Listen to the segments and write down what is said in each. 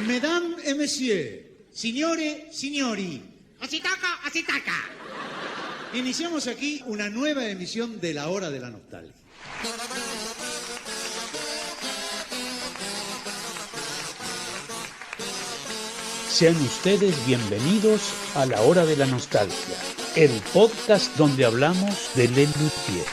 Mesdames et messieurs, signore, signori, así taca. Iniciamos aquí una nueva emisión de La Hora de la Nostalgia. Sean ustedes bienvenidos a La Hora de la Nostalgia, el podcast donde hablamos de Lelutier.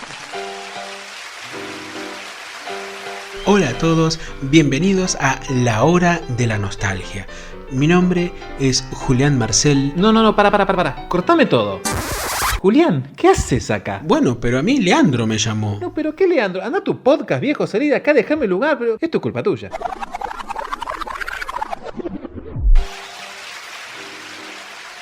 Hola a todos, bienvenidos a La Hora de la Nostalgia. Mi nombre es Julián Marcel. No, para. Cortame todo. Julián, ¿qué haces acá? Bueno, pero a mí Leandro me llamó. No, pero ¿qué, Leandro? Anda a tu podcast, viejo, salí de acá, déjame el lugar, pero esto es culpa tuya.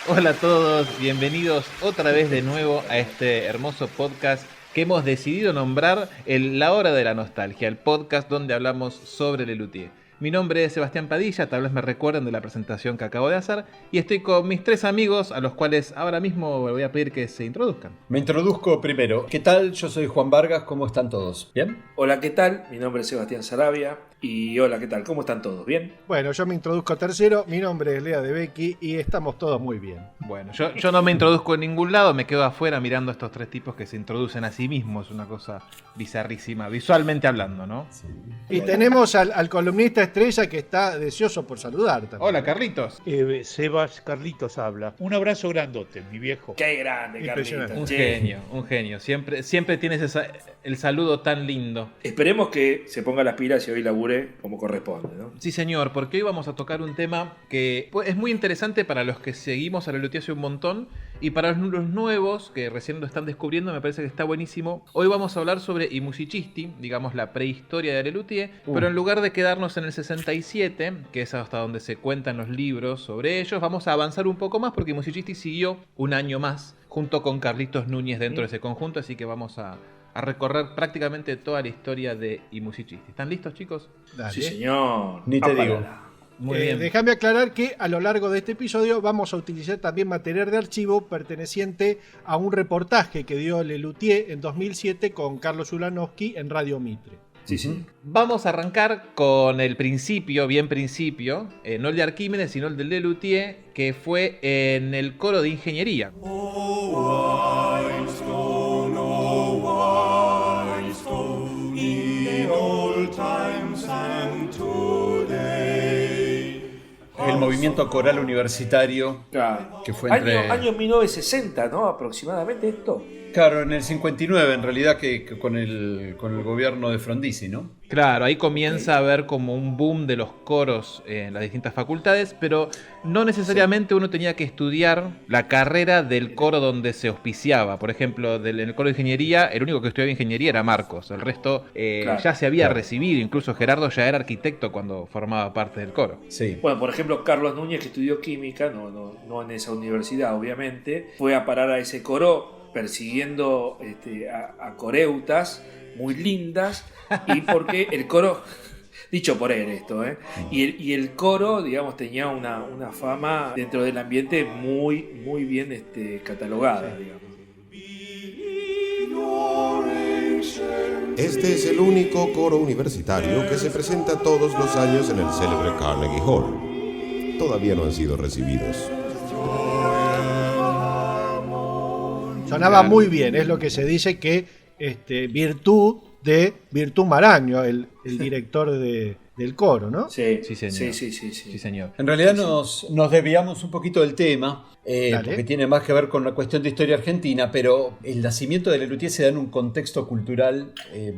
Hola a todos, bienvenidos otra vez de nuevo a este hermoso podcast que hemos decidido nombrar La Hora de la Nostalgia, el podcast donde hablamos sobre Lelutier. Mi nombre es Sebastián Padilla, tal vez me recuerden de la presentación que acabo de hacer, y estoy con mis tres amigos, a los cuales ahora mismo voy a pedir que se introduzcan. Me introduzco primero. ¿Qué tal? Yo soy Juan Vargas, ¿cómo están todos? ¿Bien? Hola, ¿qué tal? Mi nombre es Sebastián Sarabia. Y hola, ¿qué tal? ¿Cómo están todos? ¿Bien? Bueno, yo me introduzco tercero. Mi nombre es Lea de Becky y estamos todos muy bien. Bueno, yo no me introduzco en ningún lado, me quedo afuera mirando a estos tres tipos que se introducen a sí mismos. Es una cosa bizarrísima, visualmente hablando, ¿no? Sí. Y tenemos al columnista estrella que está deseoso por saludar también. Hola, Carlitos. Sebas Carlitos habla. Un abrazo grandote, mi viejo. ¡Qué grande, Carlitos! Un genio. Siempre tienes el saludo tan lindo. Esperemos que se ponga las pilas y hoy labure como corresponde, ¿no? Sí, señor, porque hoy vamos a tocar un tema que es muy interesante para los que seguimos a Lelutier hace un montón y para los nuevos que recién lo están descubriendo me parece que está buenísimo. Hoy vamos a hablar sobre I Musicisti, digamos la prehistoria de Lelutier, pero en lugar de quedarnos en el 67, que es hasta donde se cuentan los libros sobre ellos, vamos a avanzar un poco más porque I Musicisti siguió un año más junto con Carlitos Núñez dentro de ese conjunto, así que vamos a recorrer prácticamente toda la historia de I Musicisti. ¿Están listos, chicos? Dale. Sí, señor. Ni te digo. Muy bien. Déjame aclarar que a lo largo de este episodio vamos a utilizar también material de archivo perteneciente a un reportaje que dio Lelutier en 2007 con Carlos Ulanowski en Radio Mitre. Sí. Vamos a arrancar con el principio, bien principio, no el de Arquímedes, sino el del Lelutier, que fue en el coro de ingeniería. El movimiento coral universitario, Claro. que fue entre... Año 1960, ¿no? Aproximadamente esto. Claro, en el 59 en realidad que con el gobierno de Frondizi, ¿no? Claro, ahí comienza a haber como un boom de los coros en las distintas facultades, pero no necesariamente uno tenía que estudiar la carrera del coro donde se auspiciaba. Por ejemplo, en el coro de ingeniería, el único que estudiaba ingeniería era Marcos, el resto ya se había recibido, incluso Gerardo ya era arquitecto cuando formaba parte del coro. Sí. Bueno, por ejemplo, Carlos Núñez, que estudió química, no en esa universidad, obviamente, fue a parar a ese coro persiguiendo a coreutas muy lindas, y porque el coro, dicho por él esto, y el coro, digamos, tenía una fama dentro del ambiente muy bien catalogada, digamos. Este es el único coro universitario que se presenta todos los años en el célebre Carnegie Hall. Todavía no han sido recibidos. Sonaba muy bien, es lo que se dice que Virtú Maraño, el director del coro, ¿no? Sí, señor. Sí, señor. En realidad nos desviamos un poquito del tema, porque tiene más que ver con la cuestión de historia argentina, pero el nacimiento de Lelutier se da en un contexto cultural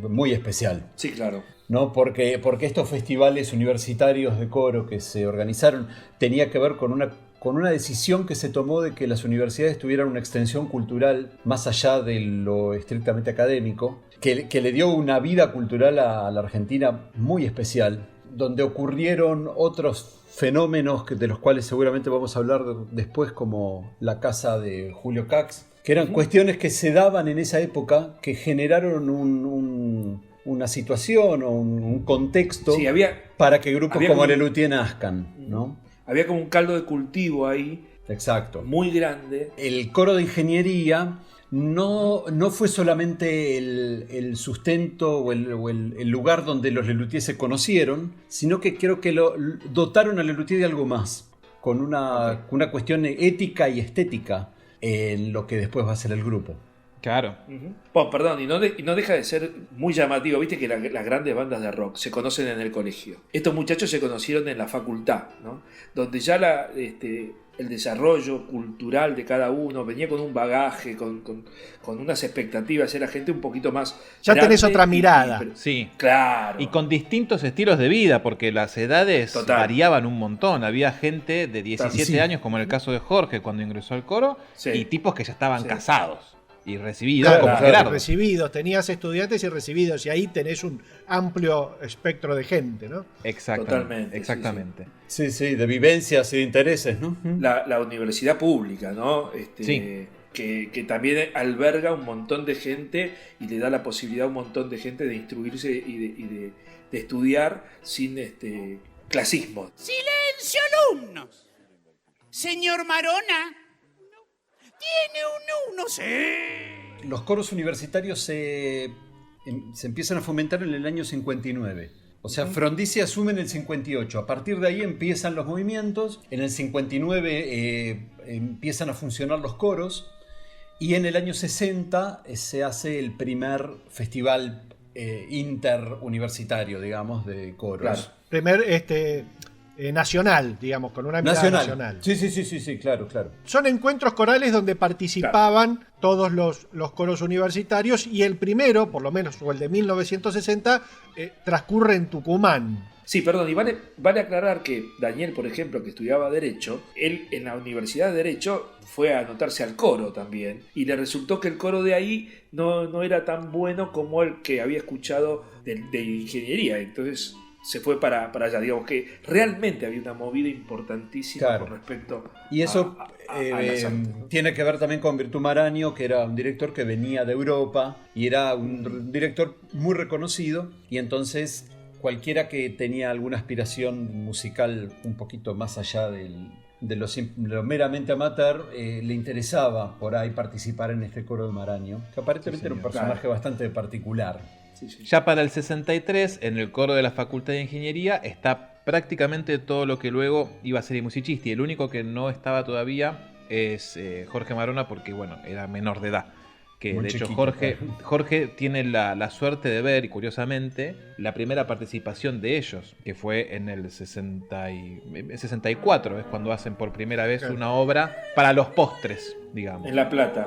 muy especial. Sí, claro. ¿No? Porque estos festivales universitarios de coro que se organizaron tenía que ver con una decisión que se tomó de que las universidades tuvieran una extensión cultural más allá de lo estrictamente académico, que le dio una vida cultural a la Argentina muy especial, donde ocurrieron otros fenómenos de los cuales seguramente vamos a hablar después, como la casa de Julio Cax, que eran cuestiones que se daban en esa época que generaron una situación o un contexto para que grupos como Lelutier nazcan, ¿no? Había como un caldo de cultivo ahí. Exacto. Muy grande. El coro de ingeniería no fue solamente el sustento o el lugar donde los Lelutier se conocieron, sino que creo que dotaron a Lelutier de algo más, con una cuestión ética y estética en lo que después va a ser el grupo. Claro. Bueno, perdón, y no deja de ser muy llamativo. Viste que las grandes bandas de rock se conocen en el colegio. Estos muchachos se conocieron en la facultad, ¿no? Donde ya el desarrollo cultural de cada uno venía con un bagaje, con unas expectativas. Era gente un poquito más ya tenés otra mirada. Sí. Claro. Y con distintos estilos de vida, porque las edades variaban un montón. Había gente de 17 años, como en el caso de Jorge cuando ingresó al coro, y tipos que ya estaban casados y recibidos, como Gerardo. Recibidos, tenías estudiantes y recibidos, y ahí tenés un amplio espectro de gente, ¿no? Exactamente. Sí, de vivencias y de intereses, ¿no? La universidad pública, ¿no? Que también alberga un montón de gente y le da la posibilidad a un montón de gente de instruirse y de estudiar sin clasismo. ¡Silencio, alumnos! Señor Marona, ¿tiene un uno? Sí. Los coros universitarios se empiezan a fomentar en el año 59. O sea, Frondizi asume en el 58. A partir de ahí empiezan los movimientos. En el 59 empiezan a funcionar los coros. Y en el año 60 se hace el primer festival interuniversitario, digamos, de coros. Claro. Primer nacional, digamos, con una mirada nacional. Sí, claro. Son encuentros corales donde participaban todos los coros universitarios, y el primero, por lo menos, o el de 1960, transcurre en Tucumán. Sí, perdón, y vale aclarar que Daniel, por ejemplo, que estudiaba Derecho, él en la Universidad de Derecho fue a anotarse al coro también, y le resultó que el coro de ahí no era tan bueno como el que había escuchado de Ingeniería, entonces se fue para allá. Digamos que realmente había una movida importantísima con respecto y eso a las artes, ¿no? Tiene que ver también con Virtu Maraño, que era un director que venía de Europa y era un director muy reconocido, y entonces cualquiera que tenía alguna aspiración musical un poquito más allá de lo meramente amateur, le interesaba por ahí participar en este coro de Maraño, que aparentemente era un personaje bastante particular. Ya para el 63, en el coro de la Facultad de Ingeniería, está prácticamente todo lo que luego iba a ser musicisti. El único que no estaba todavía es Jorge Marona, porque bueno, era menor de edad. Que muy de hecho Jorge tiene la suerte de ver, y curiosamente, la primera participación de ellos, que fue en el 64, es cuando hacen por primera vez una obra para los postres, digamos. En La Plata.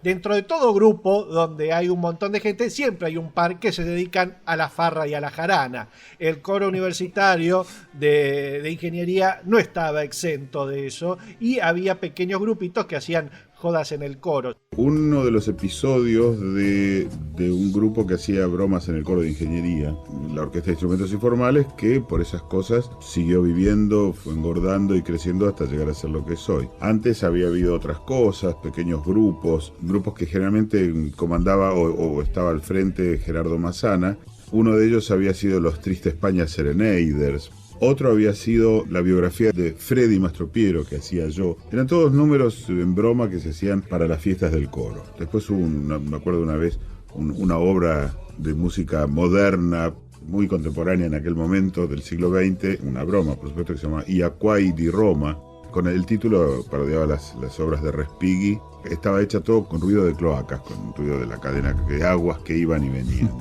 Dentro de todo grupo donde hay un montón de gente, siempre hay un par que se dedican a la farra y a la jarana. El coro universitario de Ingeniería no estaba exento de eso, y había pequeños grupitos que hacían jodas en el coro. Uno de los episodios de un grupo que hacía bromas en el coro de Ingeniería, la Orquesta de Instrumentos Informales, que por esas cosas siguió viviendo, fue engordando y creciendo hasta llegar a ser lo que soy. Antes había habido otras cosas, pequeños grupos que generalmente comandaba o estaba al frente Gerardo Massana. Uno de ellos había sido los Triste España Serenaders. Otro había sido la biografía de Freddy Mastropiero, que hacía yo. Eran todos números en broma que se hacían para las fiestas del coro. Después hubo, me acuerdo una vez, una obra de música moderna, muy contemporánea en aquel momento, del siglo XX, una broma, por supuesto, que se llama Iaquai di Roma. Con el título parodiaba las obras de Respighi. Estaba hecha todo con ruido de cloacas, con ruido de la cadena de aguas que iban y venían.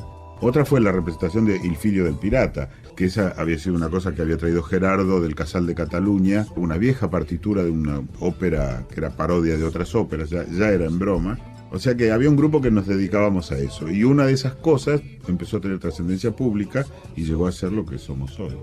Otra fue la representación de Il Figlio del Pirata, que esa había sido una cosa que había traído Gerardo del Casal de Cataluña, una vieja partitura de una ópera que era parodia de otras óperas, ya era en broma. O sea que había un grupo que nos dedicábamos a eso, y una de esas cosas empezó a tener trascendencia pública y llegó a ser lo que somos hoy.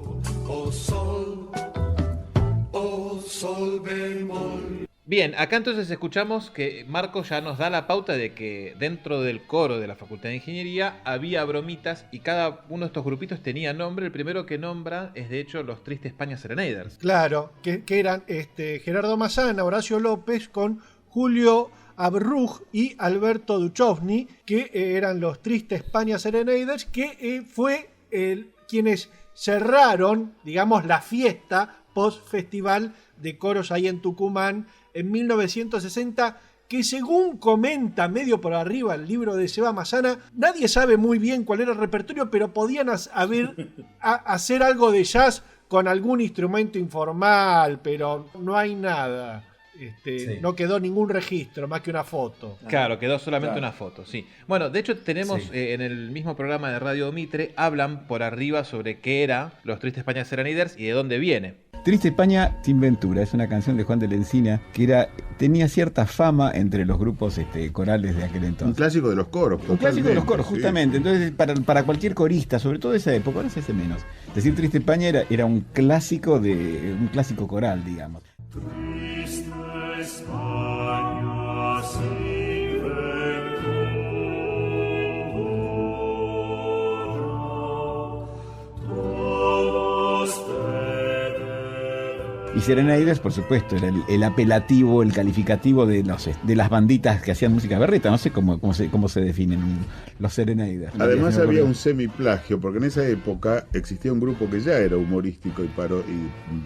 Oh sol bemol. Bien, acá entonces escuchamos que Marcos ya nos da la pauta de que dentro del coro de la Facultad de Ingeniería había bromitas y cada uno de estos grupitos tenía nombre. El primero que nombra es de hecho los Triste España Serenaders. Claro, que eran Gerardo Massana, Horacio López con Julio Abruj y Alberto Duchovny, que eran los Triste España Serenaders, que fue quienes cerraron, digamos, la fiesta post-festival de coros ahí en Tucumán en 1960, que según comenta medio por arriba el libro de Seba Massana, nadie sabe muy bien cuál era el repertorio, pero podían hacer algo de jazz con algún instrumento informal, pero no hay nada. Sí. No quedó ningún registro, más que una foto. Claro, quedó solamente una foto, sí. Bueno, de hecho tenemos en el mismo programa de Radio Mitre, hablan por arriba sobre qué era los Triste España Serenaders y de dónde viene. Triste España sin Ventura es una canción de Juan de la Encina que tenía cierta fama entre los grupos corales de aquel entonces. Un clásico de los coros. Un clásico de los coros, justamente. Entonces, para cualquier corista, sobre todo de esa época, ahora se hace menos. Decir Triste España era un clásico coral, digamos. Triste España sin ventura, todos y Serenaders, por supuesto, era el apelativo, el calificativo de las banditas que hacían música berreta. No sé cómo se definen los Serenaders. Además había un semiplagio, porque en esa época existía un grupo que ya era humorístico y parodia,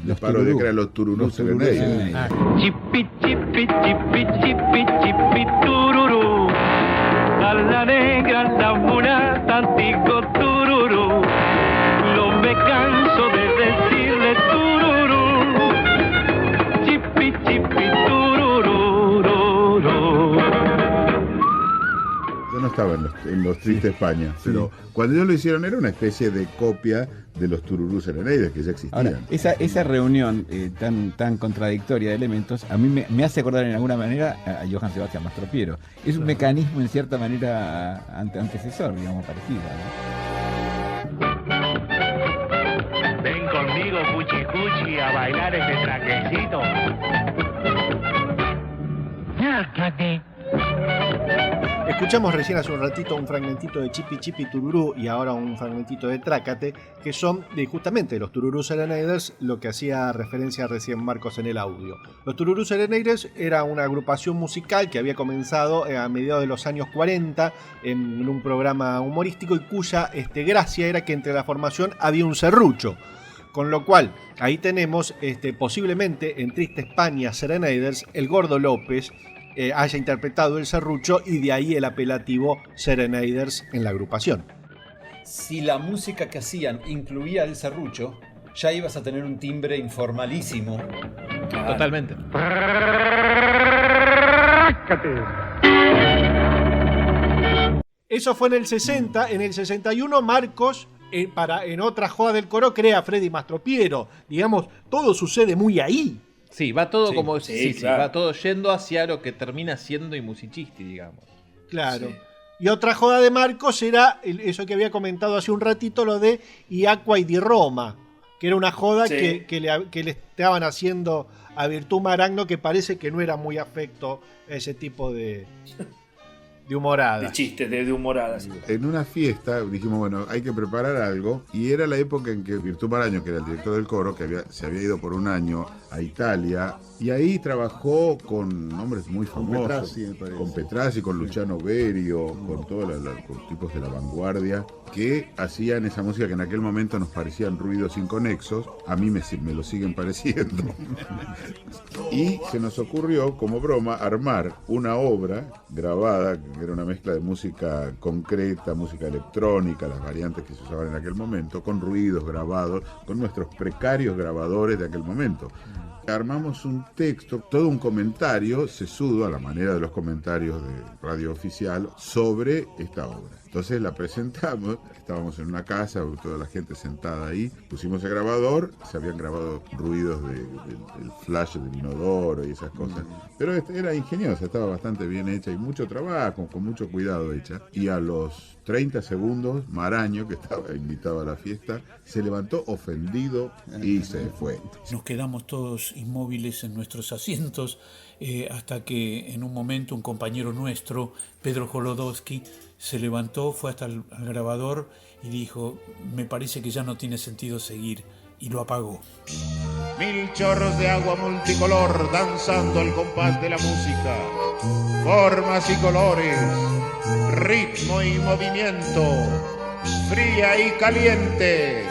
que eran los Tururú Serenaders. Chipi, chipi, chipi, chipi, chipi, tururú. A la negra, la mula, tantico tururú. No me canso de decirle tururú. Chipi, chipi, tururú. Yo no estaba en los Triste España, pero cuando ellos lo hicieron era una especie de copia de los Tururú Serenaders que ya existían. Ahora, esa reunión tan contradictoria de elementos a mí me hace acordar en alguna manera a Johann Sebastian Mastropiero. Es un mecanismo en cierta manera antecesor, digamos, parecido, ¿no? Ven conmigo, cuchi cuchi, a bailar ese traquecito. Escuchamos recién hace un ratito un fragmentito de Chipi Chipi Tururú y ahora un fragmentito de Trácate, que son justamente los Tururú Serenaders, lo que hacía referencia recién Marcos en el audio. Los Tururú Serenaders era una agrupación musical que había comenzado a mediados de los años 40 en un programa humorístico y cuya gracia era que entre la formación había un serrucho. Con lo cual, ahí tenemos posiblemente en Triste España Serenaders el Gordo López haya interpretado el serrucho y de ahí el apelativo Serenaders en la agrupación. Si la música que hacían incluía el serrucho, ya ibas a tener un timbre informalísimo. Totalmente. Eso fue en el 60. En el 61 Marcos, en otra joda del coro, crea Freddy Mastropiero. Digamos, todo sucede muy ahí. Sí, va todo claro. Va todo yendo hacia lo que termina siendo y musicisti, digamos. Claro. Sí. Y otra joda de Marcos era eso que había comentado hace un ratito, lo de Iacqua y di Roma, que era una joda que le estaban haciendo a Virtù Maragno, que parece que no era muy afecto a ese tipo de humoradas. De chistes, de humoradas. En una fiesta dijimos, bueno, hay que preparar algo, y era la época en que Virtù Maragno, que era el director del coro, que se había ido por un año a Italia, y ahí trabajó con hombres muy famosos, con Petrassi, con Luciano Berio, con todos los tipos de la vanguardia, que hacían esa música que en aquel momento nos parecían ruidos inconexos. A mí me lo siguen pareciendo. Y se nos ocurrió, como broma, armar una obra grabada, que era una mezcla de música concreta, música electrónica, las variantes que se usaban en aquel momento, con ruidos grabados, con nuestros precarios grabadores de aquel momento. Armamos un texto, todo un comentario sesudo, a la manera de los comentarios de Radio Oficial, sobre esta obra. Entonces la presentamos, estábamos en una casa, toda la gente sentada ahí, pusimos el grabador, se habían grabado ruidos del flash del inodoro y esas cosas. Pero era ingeniosa, estaba bastante bien hecha y mucho trabajo, con mucho cuidado hecha. Y a los 30 segundos, Maraño, que estaba invitado a la fiesta, se levantó ofendido y se fue. Nos quedamos todos inmóviles en nuestros asientos hasta que en un momento un compañero nuestro, Pedro Jolodowski, se levantó, fue hasta el grabador y dijo: me parece que ya no tiene sentido seguir, y lo apagó. 1000 chorros de agua multicolor danzando al compás de la música, formas y colores, ritmo y movimiento, fría y caliente.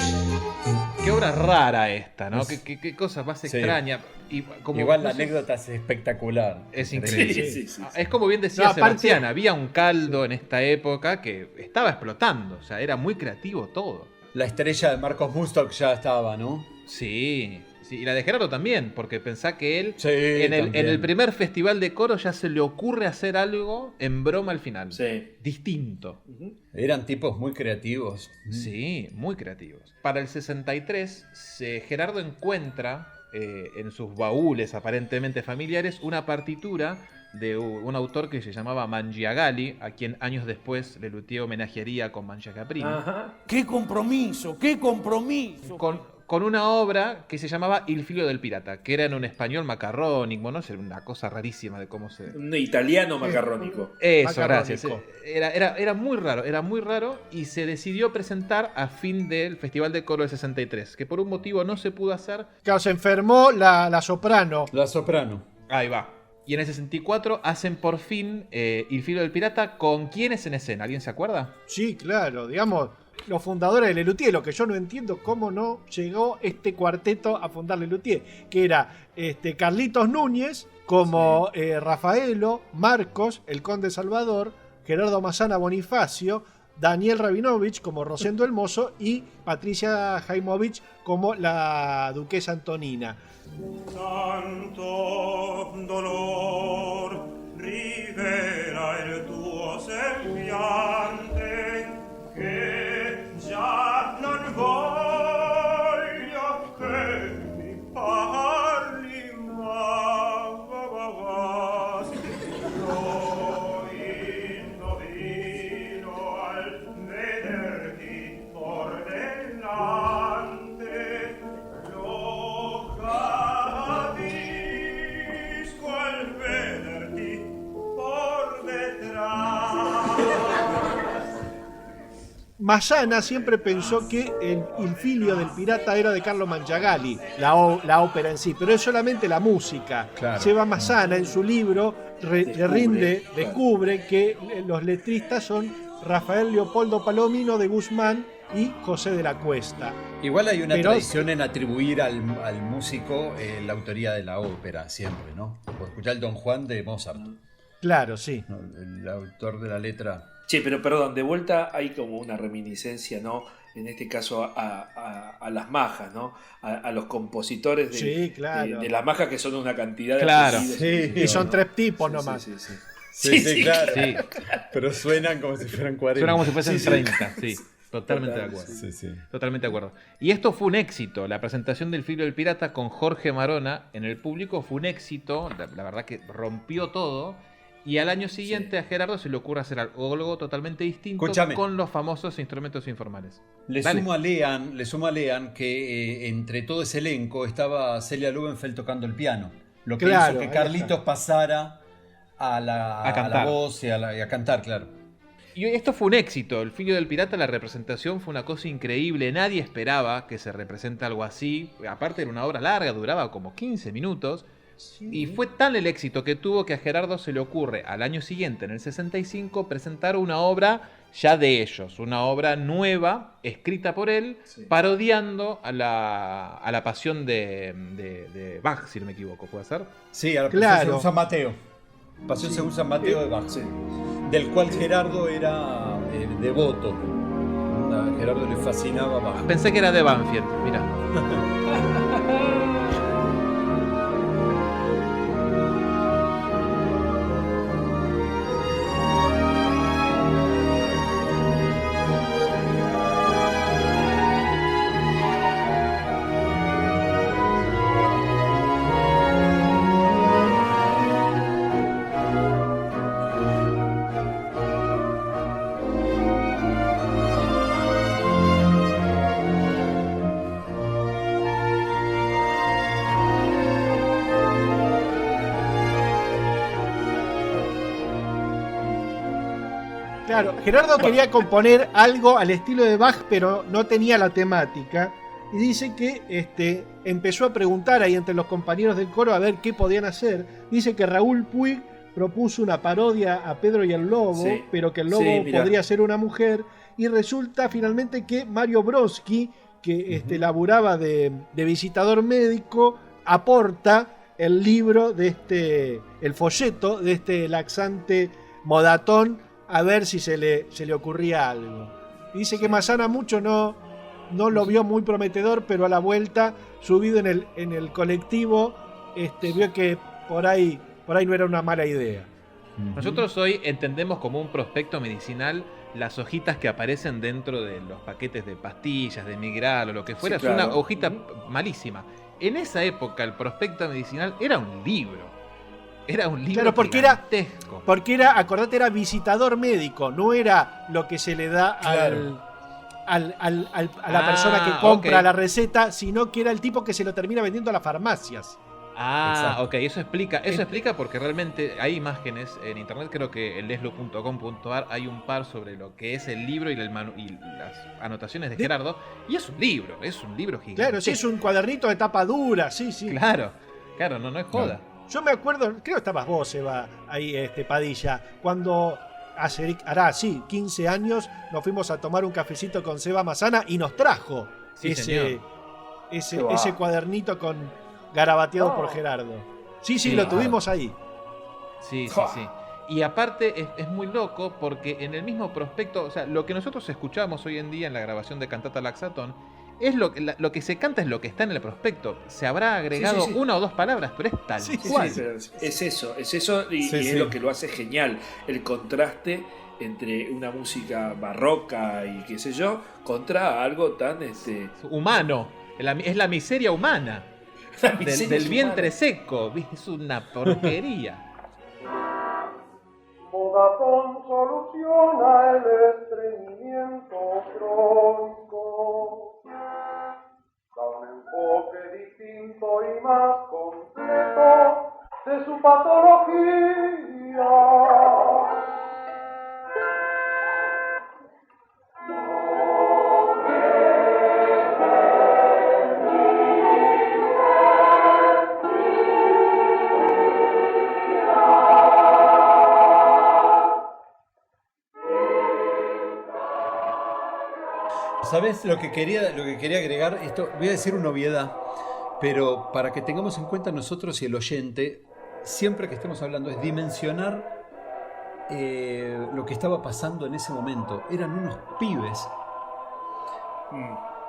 Qué obra rara esta, ¿no? Qué cosa más extraña. Y como, igual la anécdota es espectacular. Es increíble. Sí. Es como bien decía Sebastián, había un caldo en esta época que estaba explotando. O sea, era muy creativo todo. La estrella de Marcos Mustok ya estaba, ¿no? Sí. Y la de Gerardo también, porque pensá que él en el primer festival de coro ya se le ocurre hacer algo en broma al final. Sí. Distinto. Eran tipos muy creativos. Sí, muy creativos. Para el 63, Gerardo encuentra en sus baúles aparentemente familiares una partitura de un autor que se llamaba Mangiagali, a quien años después Lelutier homenajearía con Mangiacaprini. Ajá. ¡Qué compromiso! ¡Qué compromiso! Con una obra que se llamaba Il figlio del pirata, que era en un español macarrónico, ¿no? Una cosa rarísima de cómo se... Un italiano macarrónico. Eso, gracias. Era muy raro y se decidió presentar a fin del Festival de Coro del 63, que por un motivo no se pudo hacer. Claro, se enfermó la soprano. La soprano. Ahí va. Y en el 64 hacen por fin Il figlio del pirata. ¿Con quiénes en escena? ¿Alguien se acuerda? Sí, claro, digamos, los fundadores de Lelutier. Lo que yo no entiendo, cómo no llegó este cuarteto a fundar Lelutier, que era Carlitos Núñez como Rafaelo, Marcos, el Conde Salvador, Gerardo Massana Bonifacio, Daniel Rabinovich como Rosendo el Mozo y Patricia Jaimovich como la duquesa Antonina. Tanto dolor rivela el tuo sembiante che già non voglio che mi parli más. Lo indovino al vederti por delante, lo capisco al vederti por detrás. Massana siempre pensó que el filio del pirata era de Carlo Mangiagali, la ópera en sí, pero es solamente la música. Claro. Seba Massana en su libro descubre que los letristas son Rafael Leopoldo Palomino de Guzmán y José de la Cuesta. Igual hay una tradición en atribuir al músico la autoría de la ópera, siempre, ¿no? Por escuchar el Don Juan de Mozart. Claro, sí. El autor de la letra. Che, pero perdón, de vuelta hay como una reminiscencia, ¿no? En este caso a las majas, ¿no? A los compositores Sí, claro. de las majas, que son una cantidad de Claro. apellidos. Y son 3 tipos nomás. Sí, claro. Sí. Pero suenan como si fueran 40. Suena como si fuesen 30, sí. Totalmente de acuerdo. Sí. Totalmente de acuerdo. Y esto fue un éxito. La presentación del Figlio del Pirata con Jorge Marona en el público fue un éxito. La verdad que rompió todo. Y al año siguiente a Gerardo se le ocurre hacer algo totalmente distinto. Escúchame. Con los famosos instrumentos informales. Le sumo a Lean que entre todo ese elenco estaba Celia Lubenfeld tocando el piano. Lo que Claro, hizo que ahí Carlitos está. pasara a la voz y a cantar, claro. Y esto fue un éxito. El Figlio del Pirata, la representación fue una cosa increíble. Nadie esperaba que se represente algo así. Aparte era una obra larga, duraba como 15 minutos. Y fue tal el éxito que tuvo que a Gerardo se le ocurre al año siguiente, en el 65, presentar una obra ya de ellos, una obra nueva, escrita por él, parodiando a la pasión de Bach, si no me equivoco, ¿puede ser? Sí, a la Pasión según San Mateo. Pasión según San Mateo de Bach, del cual Gerardo era devoto. A Gerardo le fascinaba Bach. Pensé que era de Banfield, mira. Claro, Gerardo quería componer algo al estilo de Bach, pero no tenía la temática. Y dice que empezó a preguntar ahí entre los compañeros del coro a ver qué podían hacer. Dice que Raúl Puig propuso una parodia a Pedro y el Lobo, Sí. pero que el lobo Sí, mirá. podría ser una mujer. Y resulta finalmente que Mario Brodsky, que laburaba de visitador médico, aporta el libro de el folleto de este laxante modatón, a ver si se le ocurría algo. Dice que Massana mucho no lo vio muy prometedor, pero a la vuelta, subido en el colectivo, vio que por ahí no era una mala idea. Nosotros hoy entendemos como un prospecto medicinal las hojitas que aparecen dentro de los paquetes de pastillas, de Migral o lo que fuera. Sí, Es claro. una hojita malísima. En esa época el prospecto medicinal era un libro. Era un libro Claro, porque gigantesco. acordate, era visitador médico, no era lo que se le da Claro. a la persona que compra ok. la receta, sino que era el tipo que se lo termina vendiendo a las farmacias. Ah, ok, eso explica porque realmente hay imágenes en internet, creo que en leslo.com.ar hay un par sobre lo que es el libro y las anotaciones de Gerardo, y es un libro gigante. Claro, sí, es un cuadernito de tapa dura, sí. Claro, no es joda. Yo me acuerdo, creo que estabas vos, Eva, ahí, Padilla, cuando hará 15 años nos fuimos a tomar un cafecito con Seba Massana y nos trajo Sí, señor. ese cuadernito garabateado por Gerardo. Sí, lo tuvimos ahí. Sí. Y aparte es muy loco porque en el mismo prospecto, o sea, lo que nosotros escuchamos hoy en día en la grabación de Cantata Laxatón, es lo que se canta es lo que está en el prospecto. Se habrá agregado Sí. una o dos palabras, pero es tal cual. Sí, pero es eso y es lo que lo hace genial, el contraste entre una música barroca y qué sé yo, contra algo tan humano, es la miseria humana. La miseria del es vientre humana. seco, es una porquería. Modatón soluciona el estreñimiento crónico. Da un enfoque distinto y más completo de su patología. ¿Sabes lo que quería agregar? Esto, voy a decir una obviedad, pero para que tengamos en cuenta nosotros y el oyente, siempre que estemos hablando, es dimensionar lo que estaba pasando en ese momento. Eran unos pibes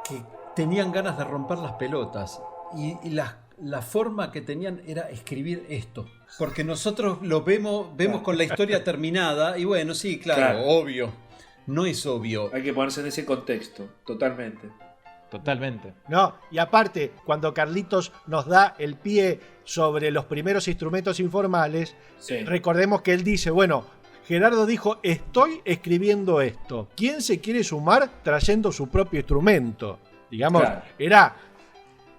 que tenían ganas de romper las pelotas y la forma que tenían era escribir esto. Porque nosotros lo vemos con la historia terminada y bueno, sí, claro, obvio. No es obvio. Hay que ponerse en ese contexto, totalmente. No, y aparte, cuando Carlitos nos da el pie sobre los primeros instrumentos informales, recordemos que él dice, bueno, Gerardo dijo, estoy escribiendo esto. ¿Quién se quiere sumar trayendo su propio instrumento? Digamos, Claro.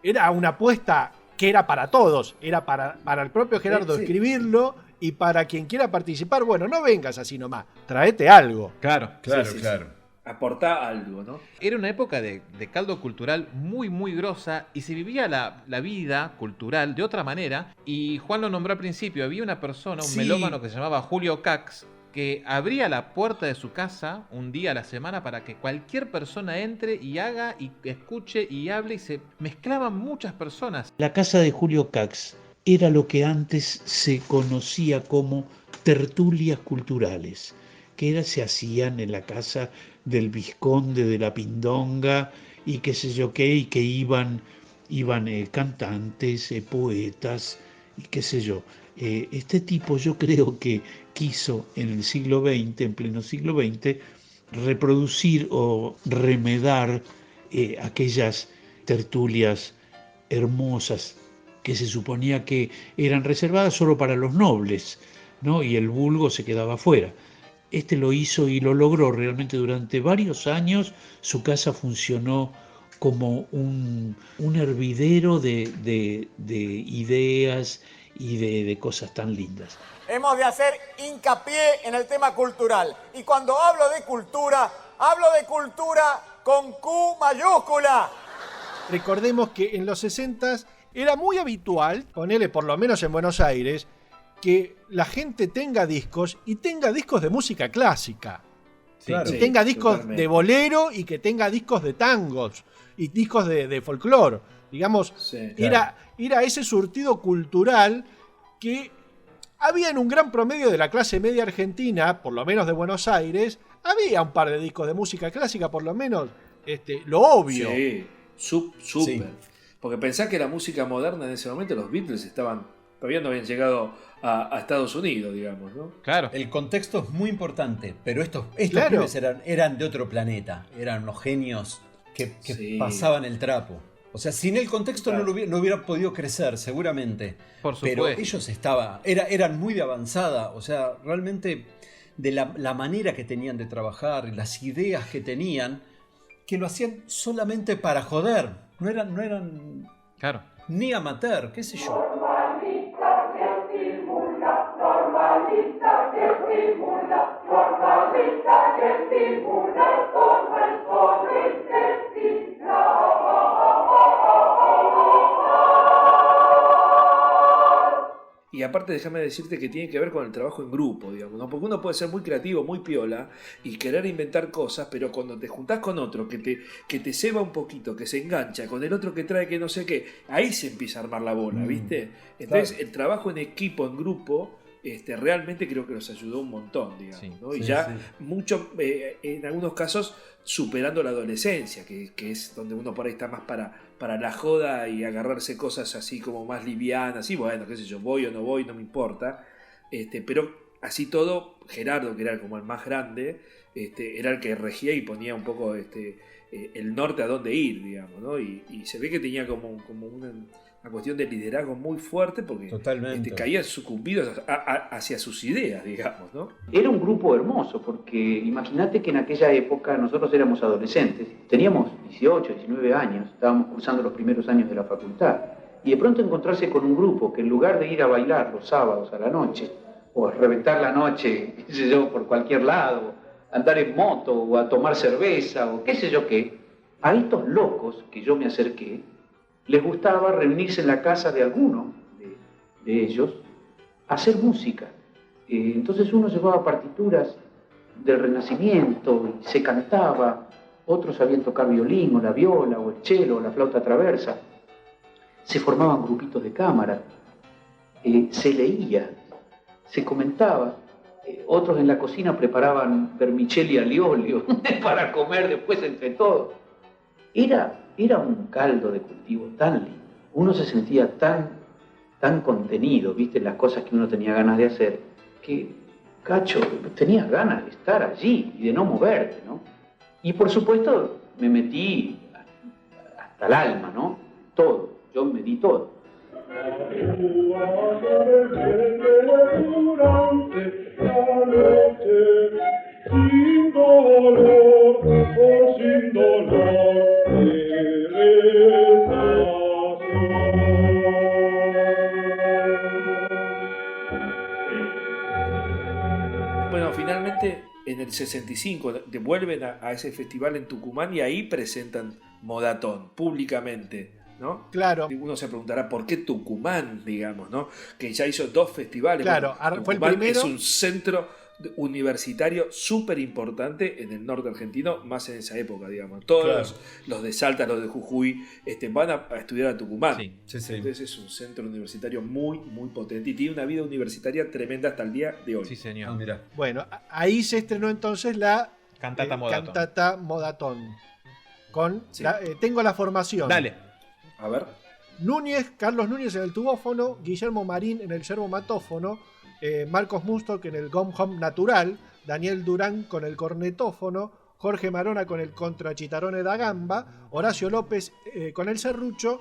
era una apuesta que era para todos. Era para el propio Gerardo Sí. escribirlo y para quien quiera participar, bueno, no vengas así nomás, traete algo. Claro. Aportá algo, ¿no? Era una época de caldo cultural muy, muy grosa y se vivía la vida cultural de otra manera. Y Juan lo nombró al principio, había una persona, un melómano que se llamaba Julio Cax, que abría la puerta de su casa un día a la semana para que cualquier persona entre y haga y escuche y hable, y se mezclaban muchas personas. La casa de Julio Cax era lo que antes se conocía como tertulias culturales, que se hacían en la casa del vizconde de la Pindonga y qué sé yo qué, y que iban cantantes, poetas y qué sé yo. Este tipo yo creo que quiso en el siglo XX, en pleno siglo XX, reproducir o remedar aquellas tertulias hermosas que se suponía que eran reservadas solo para los nobles, ¿no? Y el vulgo se quedaba fuera. Este lo hizo y lo logró realmente durante varios años. Su casa funcionó como un hervidero de ideas y de cosas tan lindas. Hemos de hacer hincapié en el tema cultural. Y cuando hablo de cultura con Q mayúscula. Recordemos que en los 60 era muy habitual, ponele por lo menos en Buenos Aires, que la gente tenga discos y tenga discos de música clásica. Sí, y tenga discos totalmente. de bolero y que tenga discos de tangos y discos de folclore. Digamos, era ese surtido cultural que había en un gran promedio de la clase media argentina, por lo menos de Buenos Aires, había un par de discos de música clásica, por lo menos lo obvio. Sí, súper. Porque pensá que la música moderna en ese momento, los Beatles todavía no habían llegado a Estados Unidos, digamos, ¿no? Claro. El contexto es muy importante, pero estos Claro. pibes eran de otro planeta, eran unos genios que pasaban el trapo. O sea, sin el contexto no hubiera podido crecer, seguramente. Por supuesto. Pero ellos eran muy de avanzada, o sea, realmente de la manera que tenían de trabajar, las ideas que tenían, que lo hacían solamente para joder. No eran claro. Ni amateur, qué sé yo. Y aparte déjame decirte que tiene que ver con el trabajo en grupo, digamos, ¿no? Porque uno puede ser muy creativo, muy piola y querer inventar cosas, pero cuando te juntás con otro que te ceba un poquito, que se engancha, con el otro que trae que no sé qué, ahí se empieza a armar la bola, ¿viste? Entonces el trabajo en equipo, en grupo, realmente creo que nos ayudó un montón, digamos, ¿no? Y mucho, en algunos casos, superando la adolescencia, que es donde uno por ahí está más para la joda y agarrarse cosas así como más livianas, y bueno, qué sé yo, voy o no voy, no me importa, pero así todo, Gerardo, que era como el más grande, era el que regía y ponía un poco el norte a dónde ir, digamos, ¿no? Y se ve que tenía como una cuestión de liderazgo muy fuerte porque caían sucumbidos hacia sus ideas, digamos, ¿no? Era un grupo hermoso porque imagínate que en aquella época nosotros éramos adolescentes, teníamos 18, 19 años, estábamos cursando los primeros años de la facultad y de pronto encontrarse con un grupo que en lugar de ir a bailar los sábados a la noche o a reventar la noche, qué sé yo, por cualquier lado, andar en moto o a tomar cerveza o qué sé yo qué, a estos locos que yo me acerqué les gustaba reunirse en la casa de alguno de ellos a hacer música. Entonces uno llevaba partituras del Renacimiento y se cantaba, otros sabían tocar violín o la viola o el cello o la flauta traversa. Se formaban grupitos de cámara, se leía, se comentaba. Otros en la cocina preparaban vermicelli al óleo para comer después entre todos. Era un caldo de cultivo tan lindo. Uno se sentía tan contenido, viste, en las cosas que uno tenía ganas de hacer, que, cacho, tenías ganas de estar allí y de no moverte, ¿no? Y por supuesto me metí hasta el alma, ¿no? Todo, yo me di todo. Sin dolor, oh sin dolor, Bueno, finalmente en el 65 vuelven a ese festival en Tucumán y ahí presentan Modatón públicamente, ¿no? Claro. Uno se preguntará por qué Tucumán, digamos, ¿no? Que ya hizo 2 festivales. Claro, bueno, fue el Tucumán primero. es un centro universitario súper importante en el norte argentino, más en esa época, digamos. Todos los de Salta, los de Jujuy, van a estudiar a Tucumán. Entonces es un centro universitario muy, muy potente y tiene una vida universitaria tremenda hasta el día de hoy. Sí, señor. Mirá. Bueno, ahí se estrenó entonces la Cantata Modatón. Cantata Modatón. Con tengo la formación. Dale. A ver. Carlos Núñez en el tubófono, Guillermo Marín en el yerbomatófono, Marcos Mustok en el gom-hom natural, Daniel Durán con el cornetófono, Jorge Marona con el contrachitarone da gamba, Horacio López con el serrucho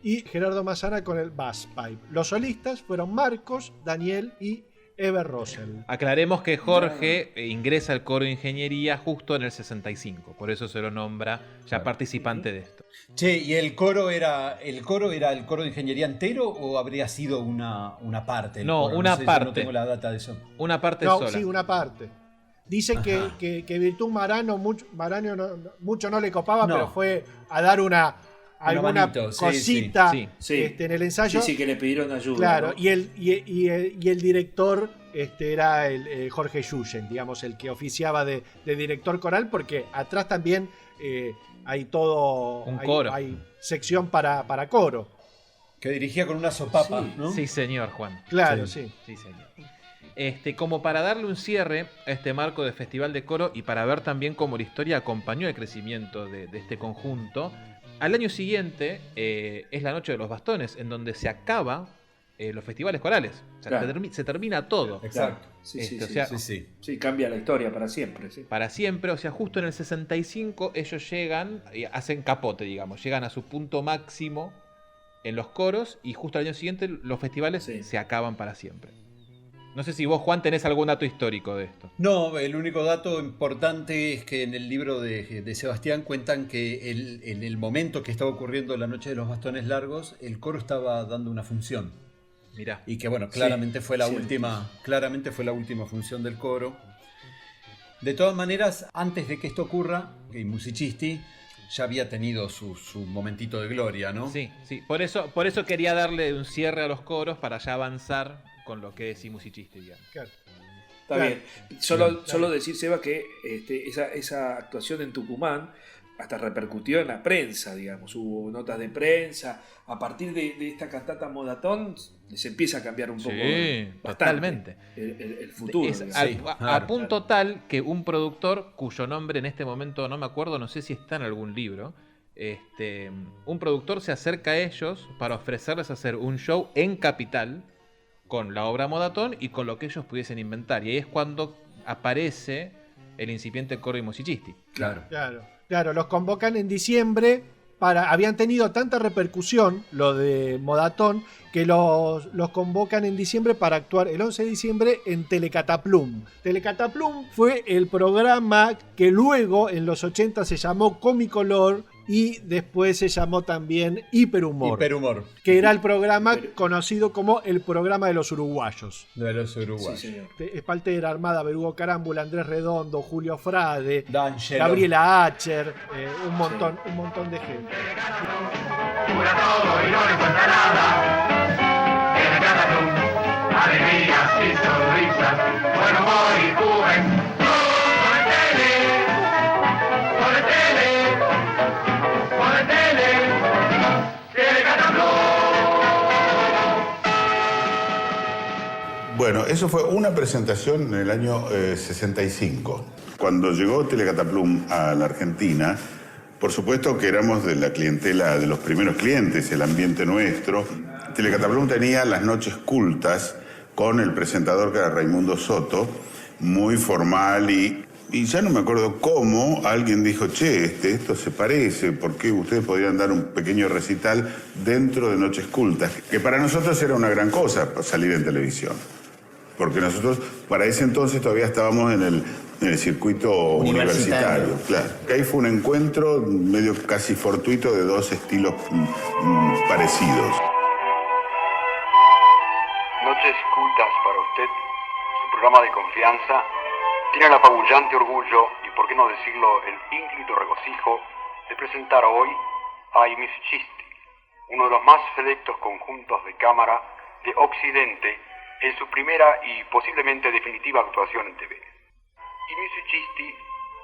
y Gerardo Massana con el bass pipe. Los solistas fueron Marcos, Daniel y Eber Rosell. Aclaremos que Jorge ingresa al coro de ingeniería justo en el 65, por eso se lo nombra ya participante de esto. Che, ¿y el coro era el coro de ingeniería entero o habría sido una parte? Del No, coro? una sé, parte. No tengo la data de eso. Una parte No, sola. sí, una parte. Dice que Virtud Marano mucho no le copaba, No. pero fue a dar alguna manito, sí, cosita Sí. en el ensayo. Sí, que le pidieron ayuda. Claro, ¿no? y el director era el Jorge Yuyen, digamos, el que oficiaba de director coral, porque atrás también hay todo Un coro. hay sección para coro. Que dirigía con una sopapa, Sí, ¿no? sí, señor, Juan. Claro, sí. Sí, señor. Como para darle un cierre a este marco de Festival de Coro y para ver también cómo la historia acompañó el crecimiento de este conjunto, al año siguiente es la Noche de los Bastones, en donde se acaba los festivales corales. O sea, Claro. se termina todo. Exacto. Sí, O sea, Sí, cambia la historia para siempre. Sí. para siempre, o sea, justo en el 65 ellos llegan, y hacen capote, digamos, llegan a su punto máximo en los coros y justo al año siguiente los festivales se acaban para siempre. No sé si vos, Juan, tenés algún dato histórico de esto. No, el único dato importante es que en el libro de Sebastián cuentan que en el momento que estaba ocurriendo la Noche de los Bastones Largos, el coro estaba dando una función. Mirá. Y que bueno, claramente fue la última función del coro. De todas maneras, antes de que esto ocurra, I Musicisti ya había tenido su momentito de gloria, ¿no? Sí, sí. Por eso quería darle un cierre a los coros para ya avanzar con lo que es I Musicisti, digamos. Claro. Está bien. Solo decir, Seba, que esa actuación en Tucumán hasta repercutió en la prensa, digamos. Hubo notas de prensa. A partir de esta cantata Modatón se empieza a cambiar un poco. Totalmente. El futuro. A punto tal que un productor, cuyo nombre en este momento no me acuerdo, no sé si está en algún libro, un productor se acerca a ellos para ofrecerles hacer un show en Capital con la obra Modatón y con lo que ellos pudiesen inventar. Y ahí es cuando aparece el incipiente coro I Musicisti. Claro, los convocan en diciembre. Habían tenido tanta repercusión lo de Modatón que los convocan en diciembre para actuar el 11 de diciembre en Telecataplum. Telecataplum fue el programa que luego en los 80 se llamó Comicolor y después se llamó también Hiperhumor. Que era el programa conocido como el programa de los uruguayos. De los uruguayos. Sí, señor. Espaltera, Armada, Berugo Carámbula, Andrés Redondo, Julio Frade, D'Angelo, Gabriela Acher, un montón de gente. Cura todo y no le cuenta nada. En el Cataplum, alegrías y sonrisas, buen humor y juventud. Bueno, eso fue una presentación en el año 65. Cuando llegó Telecataplum a la Argentina, por supuesto que éramos de la clientela, de los primeros clientes, el ambiente nuestro. Telecataplum tenía las noches cultas con el presentador que era Raimundo Soto, muy formal y ya no me acuerdo cómo alguien dijo, che, esto se parece, ¿por qué ustedes podrían dar un pequeño recital dentro de Noches Cultas? Que para nosotros era una gran cosa salir en televisión. Porque nosotros, para ese entonces, todavía estábamos en el circuito universitario. Claro. Que ahí fue un encuentro medio casi fortuito de dos estilos parecidos. Noches Cultas para usted, su programa de confianza, tiene el apabullante orgullo, y por qué no decirlo, el ínclito regocijo, de presentar hoy a I Musicisti, uno de los más selectos conjuntos de cámara de Occidente, en su primera y posiblemente definitiva actuación en TV. I Musicisti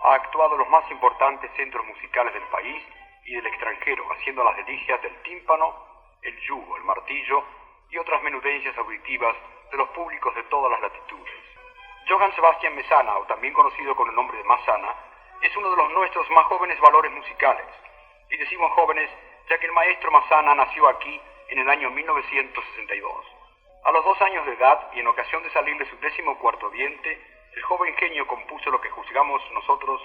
ha actuado en los más importantes centros musicales del país y del extranjero, haciendo las delicias del tímpano, el yugo, el martillo y otras menudencias auditivas de los públicos de todas las latitudes. Johann Sebastian Mesana, o también conocido con el nombre de Massana, es uno de los nuestros más jóvenes valores musicales. Y decimos jóvenes, ya que el maestro Massana nació aquí en el año 1962. A los 2 años de edad, y en ocasión de salirle su 14º diente, el joven genio compuso lo que juzgamos nosotros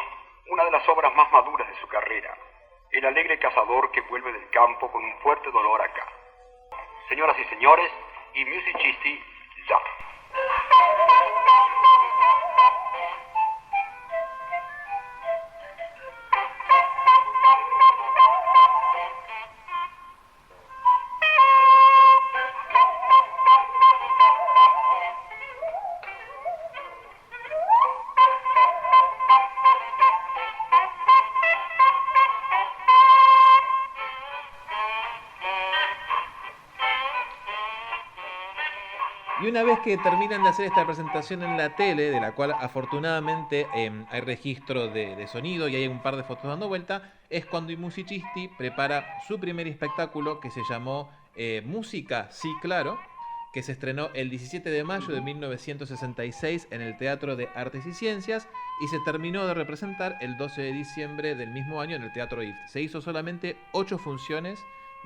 una de las obras más maduras de su carrera, el alegre cazador que vuelve del campo con un fuerte dolor acá. Señoras y señores, I Musicisti, ya. Y una vez que terminan de hacer esta presentación en la tele, de la cual afortunadamente hay registro de sonido y hay un par de fotos dando vuelta, es cuando i Musicisti prepara su primer espectáculo que se llamó Música, sí, claro, que se estrenó el 17 de mayo de 1966 en el Teatro de Artes y Ciencias y se terminó de representar el 12 de diciembre del mismo año en el Teatro IFT. Se hizo solamente 8 funciones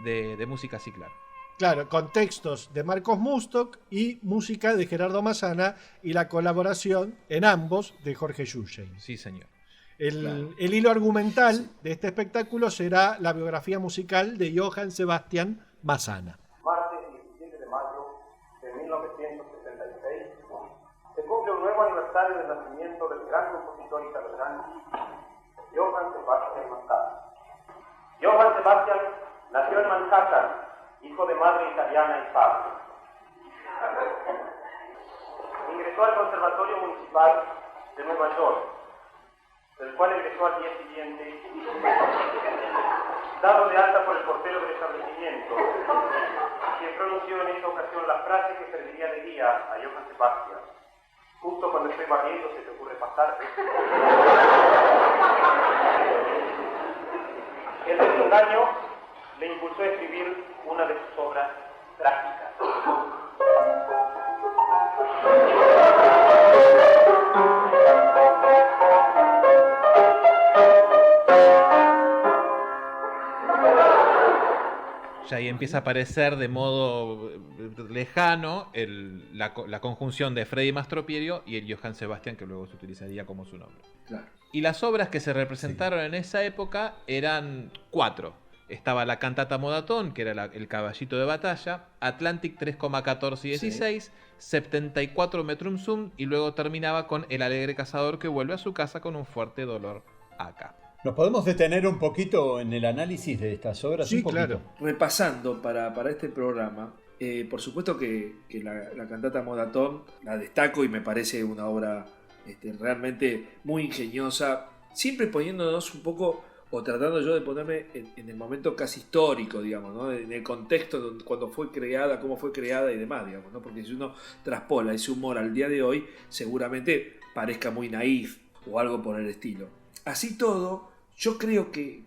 de Música, sí, claro. Claro, con textos de Marcos Mustok y música de Gerardo Massana y la colaboración en ambos de Jorge Yushey. Sí, señor. El hilo argumental de este espectáculo será la biografía musical de Johann Sebastian Massana. Martes 17 de mayo de 1966 se cumple un nuevo aniversario del nacimiento del gran compositor italiano Johann Sebastian Massana. Johann Sebastian nació en Manhattan, hijo de madre italiana y padre. Ingresó al Conservatorio Municipal de Nueva York, del cual egresó al día siguiente, dado de alta por el portero del establecimiento, quien pronunció en esa ocasión la frase que serviría de guía a Johann Sebastian. Justo cuando estoy barriendo se te ocurre pasar. El desengaño le impulsó a escribir una de sus obras trágicas. Ya ahí empieza a aparecer de modo lejano la conjunción de Freddy Mastropiero y el Johann Sebastian, que luego se utilizaría como su nombre. Claro. Y las obras que se representaron en esa época eran 4. Estaba la Cantata Modatón, que era el caballito de batalla, Atlantic 3,1416, 74 Metrum Sum, y luego terminaba con El alegre cazador que vuelve a su casa con un fuerte dolor acá. ¿Nos podemos detener un poquito en el análisis de estas obras? Sí, un poquito? claro. Repasando para este programa, por supuesto que la Cantata Modatón la destaco y me parece una obra realmente muy ingeniosa, siempre poniéndonos un poco, o tratando yo de ponerme en el momento casi histórico, digamos, ¿no? En el contexto de cuando fue creada, cómo fue creada y demás, digamos, ¿no? Porque si uno traspola ese humor al día de hoy, seguramente parezca muy naif o algo por el estilo. Así todo, yo creo que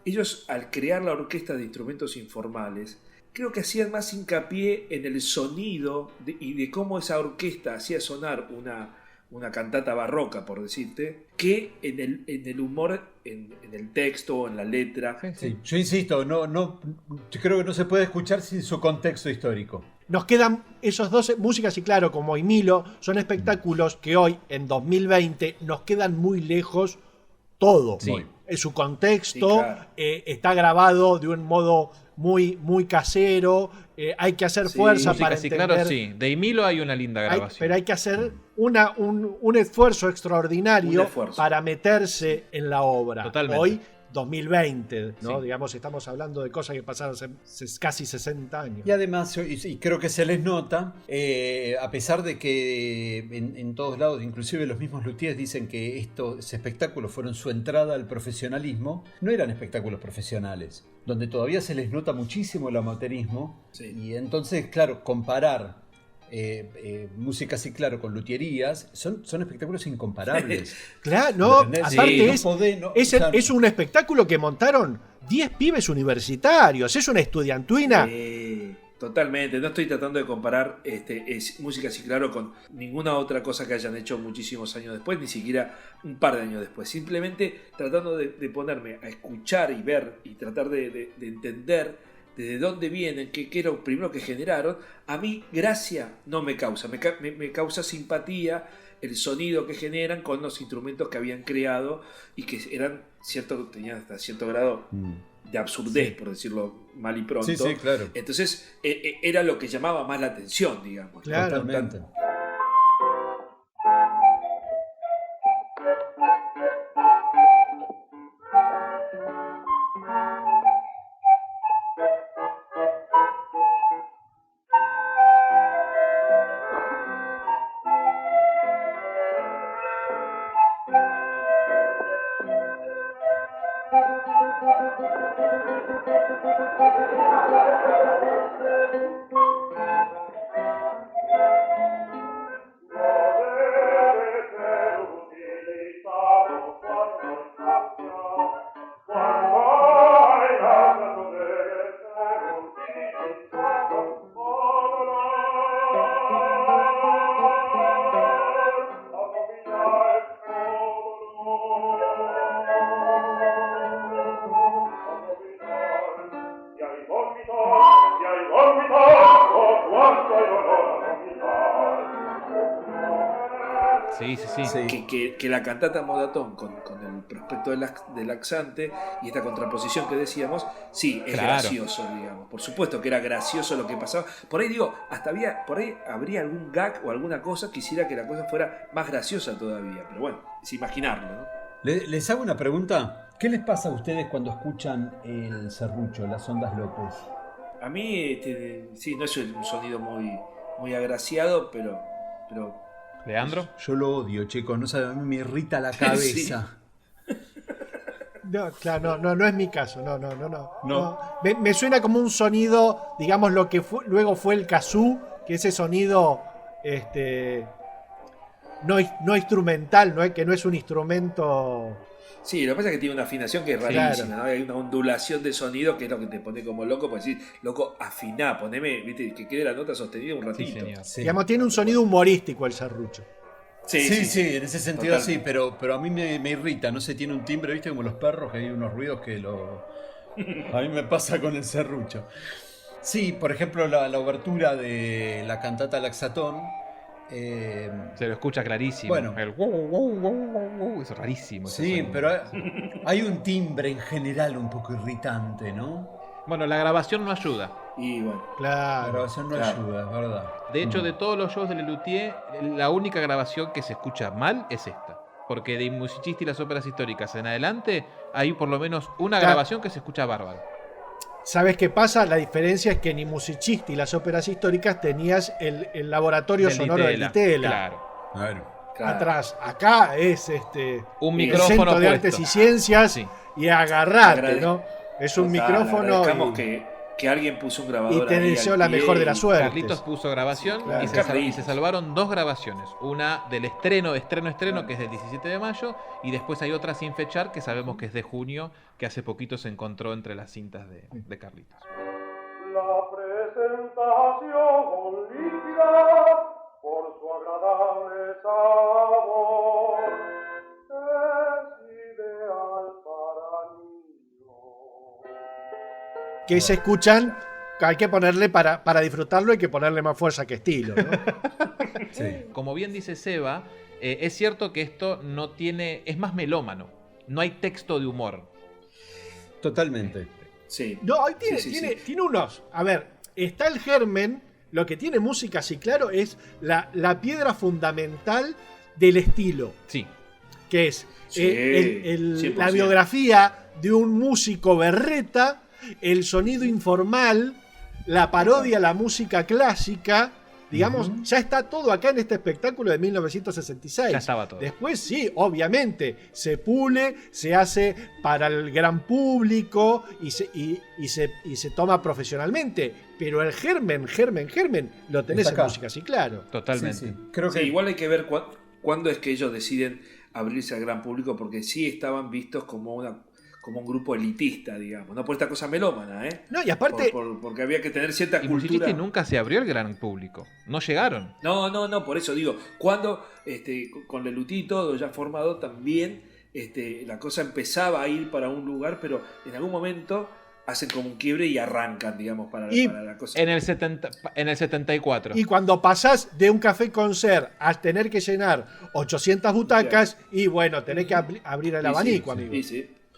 ellos, al crear la orquesta de instrumentos informales, creo que hacían más hincapié en el sonido y de cómo esa orquesta hacía sonar una cantata barroca, por decirte, que en el humor, en el texto, en la letra. Sí, yo insisto, yo creo que no se puede escuchar sin su contexto histórico. Nos quedan esos dos músicas y claro, como y Milo, son espectáculos que hoy, en 2020, nos quedan muy lejos todo. Sí. En su contexto, Sí, claro. está grabado de un modo muy casero, hay que hacer fuerza Música, para sí, entender. claro, sí. De Emilio hay una linda grabación. Pero hay que hacer un esfuerzo extraordinario Un esfuerzo. para meterse en la obra. Totalmente. Hoy, 2020, ¿no? Sí. Digamos, estamos hablando de cosas que pasaron hace casi 60 años. Y además, y creo que se les nota, a pesar de que en todos lados, inclusive los mismos luthiers dicen que estos espectáculos fueron su entrada al profesionalismo, no eran espectáculos profesionales, donde todavía se les nota muchísimo el amateurismo. Sí. Y entonces, claro, comparar música así, claro, con luthierías, son espectáculos incomparables. Claro, no, ¿Entendés? aparte Sí, es un espectáculo que montaron 10 pibes universitarios, es una estudiantuina. Totalmente, no estoy tratando de comparar música así claro con ninguna otra cosa que hayan hecho muchísimos años después, ni siquiera un par de años después. Simplemente tratando de ponerme a escuchar y ver y tratar de entender de dónde vienen, qué era lo primero que generaron. A mí gracia no me causa, me causa simpatía el sonido que generan con los instrumentos que habían creado y que tenían hasta cierto grado de absurdez, por decirlo mal y pronto. Sí, sí, claro. Entonces era lo que llamaba más la atención, digamos. Claro. Totalmente. Si hai dormitato quanto hai honor a Que la cantata Modatón con el prospecto del laxante y esta contraposición que decíamos, sí, es gracioso, digamos. Por supuesto que era gracioso lo que pasaba. Por ahí digo, por ahí habría algún gag o alguna cosa que hiciera que la cosa fuera más graciosa todavía. Pero bueno, es imaginarlo, ¿no? Les hago una pregunta. ¿Qué les pasa a ustedes cuando escuchan el serrucho, las ondas López? A mí, sí, no es un sonido muy agraciado, pero ¿Leandro? Yo lo odio, chicos, no saben, a mí me irrita la cabeza. No, claro, no es mi caso, no. Me suena como un sonido, digamos, lo que luego fue el kazoo, que ese sonido no instrumental, que no es un instrumento. Sí, lo que pasa es que tiene una afinación que es rarísima, ¿no? Hay una ondulación de sonido que es lo que te pone como loco, por decir, loco, afiná, poneme, viste, que quede la nota sostenida un ratito. Sí. Digamos, tiene un sonido humorístico el serrucho. Sí, en ese sentido totalmente. Sí, pero a mí me irrita, no sé, tiene un timbre, viste, como los perros, que hay unos ruidos que a mí me pasa con el serrucho. Sí, por ejemplo, la obertura de la cantata Laxatón. Se lo escucha clarísimo. Bueno, el es rarísimo. Sí, pero hay un timbre en general un poco irritante, ¿no? Bueno, la grabación no ayuda. Y bueno, la grabación no ayuda, es verdad. De hecho, de todos los shows de Lelutier, la única grabación que se escucha mal es esta. Porque de I Musicisti y las óperas históricas en adelante, hay por lo menos una grabación que se escucha bárbaro. ¿Sabes qué pasa? La diferencia es que en I Musicisti y las óperas históricas tenías el laboratorio sonoro de Litela. Claro. Atrás. Acá es un el micrófono Centro de Artes y Ciencias y agarrate, ¿no? Es un micrófono. Que alguien puso un grabador. Y te deseo la mejor de la suerte. Carlitos puso grabación y se salvaron dos grabaciones. Una del estreno, que es del 17 de mayo, y después hay otra sin fechar, que sabemos que es de junio, que hace poquito se encontró entre las cintas de Carlitos. La presentación líquida por su agradable sabor es ideal para niños. Que se escuchan, hay que ponerle para disfrutarlo, hay que ponerle más fuerza que estilo, ¿no? Sí. Como bien dice Seba, es cierto que esto no tiene, es más melómano, no hay texto de humor. Totalmente. Sí. No, tiene unos. A ver, está el germen, lo que tiene música así claro es la piedra fundamental del estilo. Sí. Que es la biografía de un músico berreta, el sonido informal, la parodia a la música clásica, digamos, ya está todo acá en este espectáculo de 1966. Ya estaba todo. Después sí, obviamente, se pule, se hace para el gran público y se toma profesionalmente, pero el germen lo tenés en música, así claro. Totalmente. Sí. Creo que igual hay que ver cuándo es que ellos deciden abrirse al gran público, porque sí estaban vistos como un grupo elitista, digamos, no por esta cosa melómana, ¿eh? No, y aparte porque había que tener cierta y cultura. Musicisti nunca se abrió al gran público, no llegaron. No, por eso digo, cuando con Lelutier y todo ya formado también la cosa empezaba a ir para un lugar, pero en algún momento hacen como un quiebre y arrancan, digamos, para la cosa. En el 74. Y cuando pasás de un café concert a tener que llenar 800 butacas, y bueno, tenés que abrir el abanico, amigo.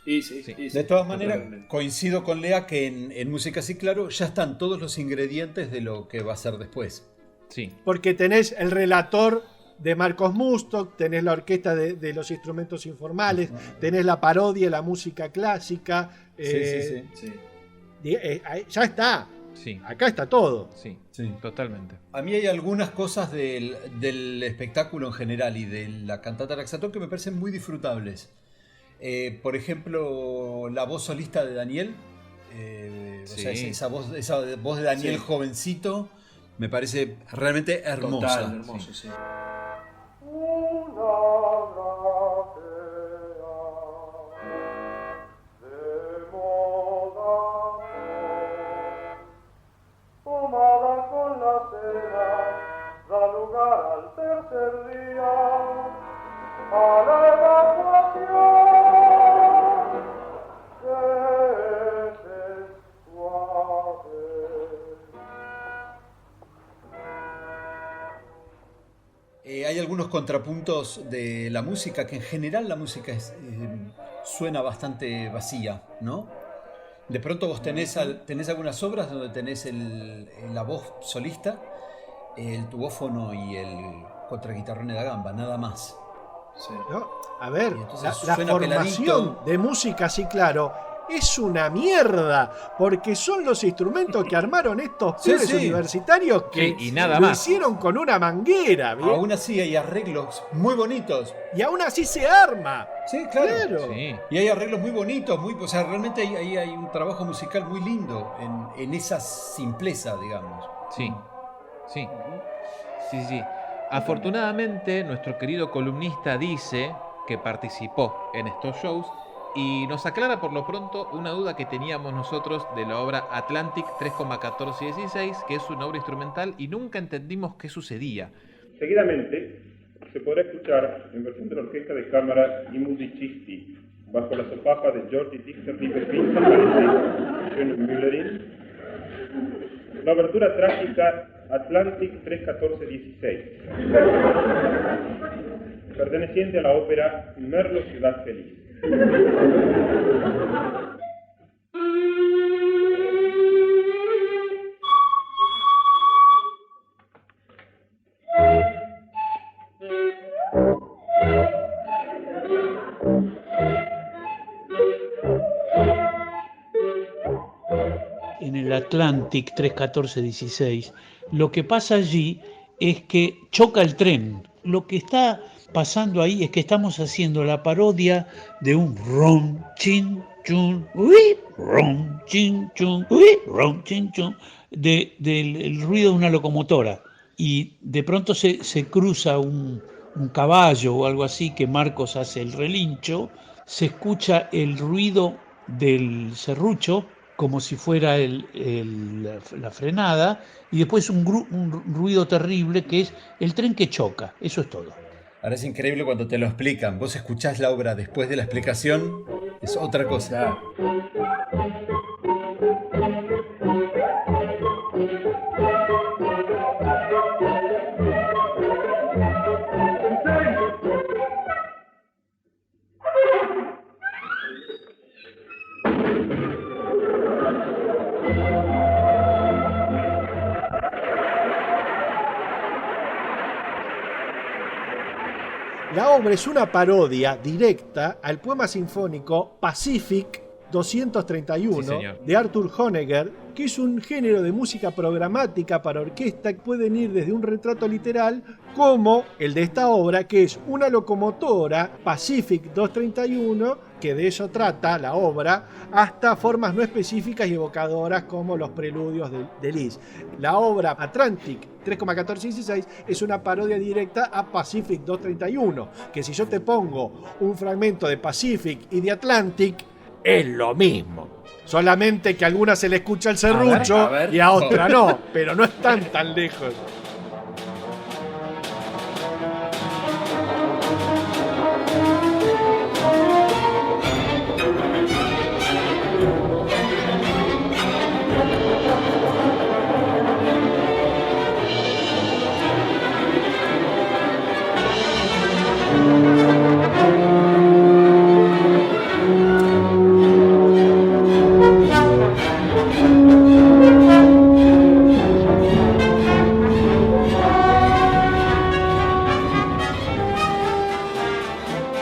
De todas maneras, coincido con Lea que en Música Así Claro ya están todos los ingredientes de lo que va a ser después. Sí. Porque tenés el relator de Marcos Mustok, tenés la orquesta de los instrumentos informales, tenés la parodia, la música clásica. Ya está. Sí. Acá está todo. Sí, totalmente. A mí hay algunas cosas del espectáculo en general y de la cantata Laxatón que me parecen muy disfrutables. Por ejemplo, la voz solista de Daniel, o sea, esa voz de Daniel jovencito, me parece realmente hermosa. Total, hermoso, sí. Tomada con la cena, da lugar al tercer día a la evacuación de ese suave. Hay algunos contrapuntos de la música, que en general la música suena bastante vacía, ¿no? De pronto vos tenés algunas obras donde tenés la voz solista, el tubófono y el contraguitarrón de la gamba, nada más. Sí. ¿No? A ver, la suena formación peladito. de música, sí, claro, es una mierda, porque son los instrumentos que armaron estos Sí, pibes sí. universitarios que Sí, y nada lo más. hicieron con una manguera, ¿bien? Aún así hay arreglos muy bonitos. Y aún así se arma. Sí, claro. Sí. Y hay arreglos muy bonitos, o sea, realmente hay un trabajo musical muy lindo en esa simpleza, digamos. Sí, sí. Sí, sí. Afortunadamente, nuestro querido columnista dice que participó en estos shows y nos aclara por lo pronto una duda que teníamos nosotros de la obra Atlantic 3,1416, que es una obra instrumental y nunca entendimos qué sucedía. Seguidamente, se podrá escuchar en versión de la Orquesta de Cámara I Musicisti, bajo la sopafa de Georgi Dixer Ripperfin, Schön Müllerin, la abertura trágica Atlantic 3,1416, perteneciente a la ópera Merlo Ciudad Feliz. En el Atlantic 31416, lo que pasa allí es que choca el tren. Lo que está pasando ahí es que estamos haciendo la parodia de un rom, chin, chun, uy, rom, chin, chun, uy, rom, chin, chun, del ruido de una locomotora. Y de pronto se cruza un caballo o algo así, que Marcos hace el relincho, se escucha el ruido del serrucho, como si fuera la frenada, y después un ruido terrible que es el tren que choca. Eso es todo. Ahora es increíble cuando te lo explican. Vos escuchás la obra después de la explicación, es otra cosa. La obra es una parodia directa al poema sinfónico Pacific 231 Sí, señor. de Arthur Honegger, que es un género de música programática para orquesta que pueden ir desde un retrato literal como el de esta obra, que es una locomotora Pacific 231, que de eso trata la obra, hasta formas no específicas y evocadoras como los preludios de Liszt. La obra Atlantic 3,1416 es una parodia directa a Pacific 231, que si yo te pongo un fragmento de Pacific y de Atlantic, es lo mismo. Solamente que a alguna se le escucha el serrucho A ver. y a otra no, pero no están tan lejos.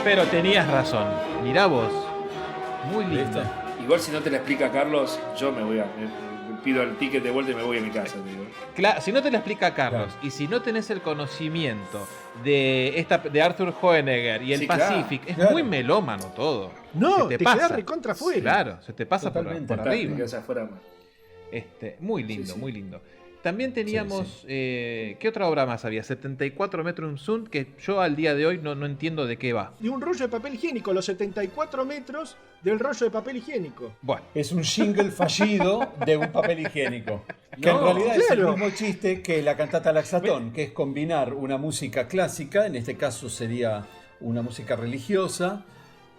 Pero tenías razón. Mirá vos. Muy lindo. Igual si no te la explica Carlos, yo me pido el ticket de vuelta y me voy a mi casa. Digo. Claro, si no te lo explica Carlos y si no tenés el conocimiento de Arthur Honegger y el Sí, Pacific, claro, es muy melómano todo. No, Se te pasa. quedás recontra afuera. Claro, se te pasa por Totalmente. arriba. Te quedas afuera. Muy lindo, Sí. muy lindo. También teníamos, ¿qué otra obra más había? 74 metros Sund, que yo al día de hoy no entiendo de qué va. Y un rollo de papel higiénico, los 74 metros del rollo de papel higiénico. Bueno, Es un jingle fallido de un papel higiénico. Que en No, realidad es el claro. mismo chiste que la cantata Laxatón, que es combinar una música clásica, en este caso sería una música religiosa,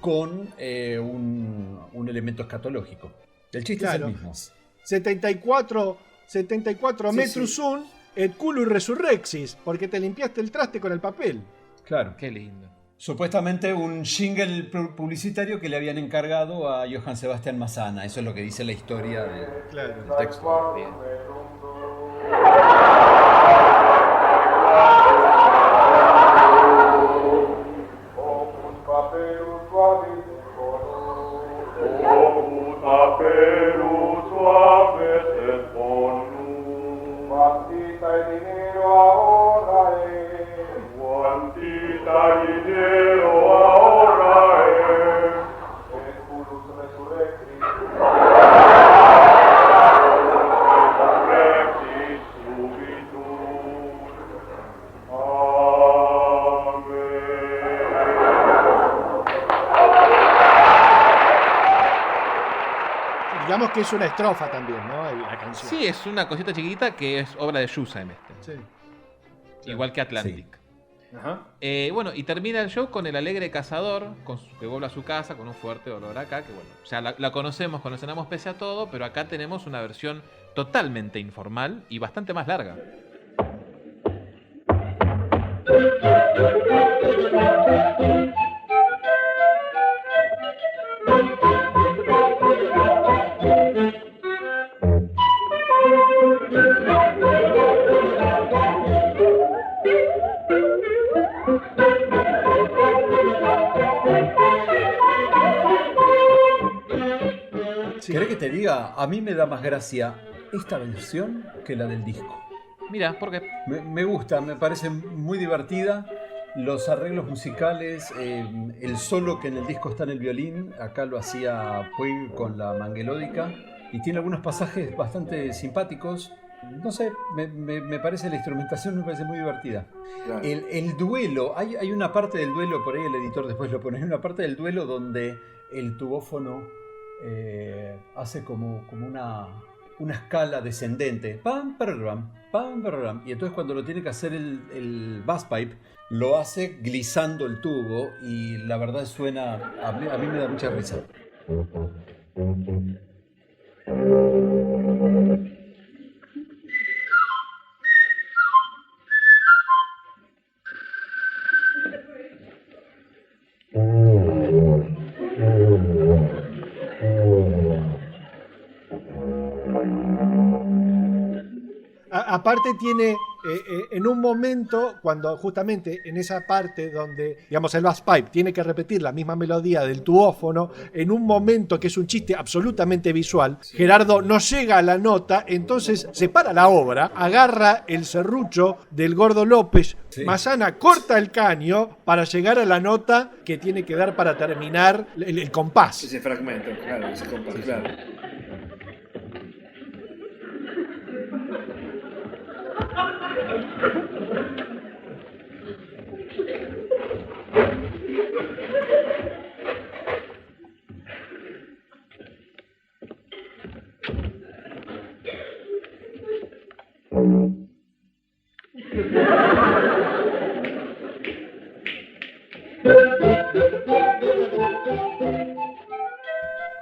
con un elemento escatológico. El chiste Claro. es el mismo. 74 Sí, metros sí. un et culo y resurrexis, porque te limpiaste el traste con el papel. Claro. Qué lindo. Supuestamente un jingle publicitario que le habían encargado a Johann Sebastian Massana. Eso es lo que dice la historia del texto. Bien. Digamos que es una estrofa también, ¿no? La canción. Sí, es una cosita chiquita que es obra de Shusheim Sí. Igual que Atlantic. Sí. Ajá. Bueno, y termina el show con el alegre cazador, que vuelve a su casa con un fuerte olor acá, que bueno, ya la conocemos, conoceremos pese a todo, pero acá tenemos una versión totalmente informal y bastante más larga. ¿Querés que te diga? A mí me da más gracia esta versión que la del disco. Mira, ¿por qué? Me gusta, me parece muy divertida. Los arreglos musicales, el solo que en el disco está en el violín, acá lo hacía Puig con la manguelódica. Y tiene algunos pasajes bastante simpáticos. No sé, me parece la instrumentación, me parece muy divertida. Claro. El duelo, hay una parte del duelo, por ahí el editor después lo pone, hay una parte del duelo donde el tubófono hace como una escala descendente. Pam, pararam, pam, pararam. Y entonces cuando lo tiene que hacer el bass pipe, lo hace glisando el tubo y la verdad suena, a mí me da mucha risa. Aparte tiene, en un momento, cuando justamente en esa parte donde, digamos, el bass pipe tiene que repetir la misma melodía del tubófono, en un momento que es un chiste absolutamente visual, Gerardo no llega a la nota, entonces se para la obra, agarra el serrucho del Gordo López, Massana corta el caño para llegar a la nota que tiene que dar para terminar el compás. Ese fragmento, claro, ese compás, claro.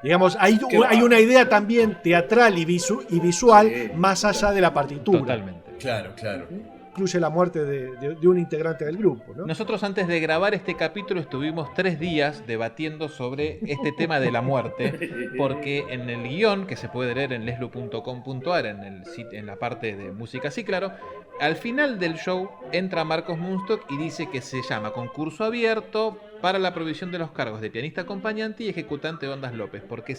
Digamos, hay una idea también teatral y visual más allá de la partitura. Totalmente. Claro. Incluye la muerte de un integrante del grupo, ¿no? Nosotros antes de grabar este capítulo estuvimos 3 días debatiendo sobre este tema de la muerte, porque en el guión, que se puede leer en leslo.com.ar, en la parte de música, sí, claro, al final del show entra Marcos Munstock y dice que se llama concurso abierto para la provisión de los cargos de pianista acompañante y ejecutante de Ondas López, porque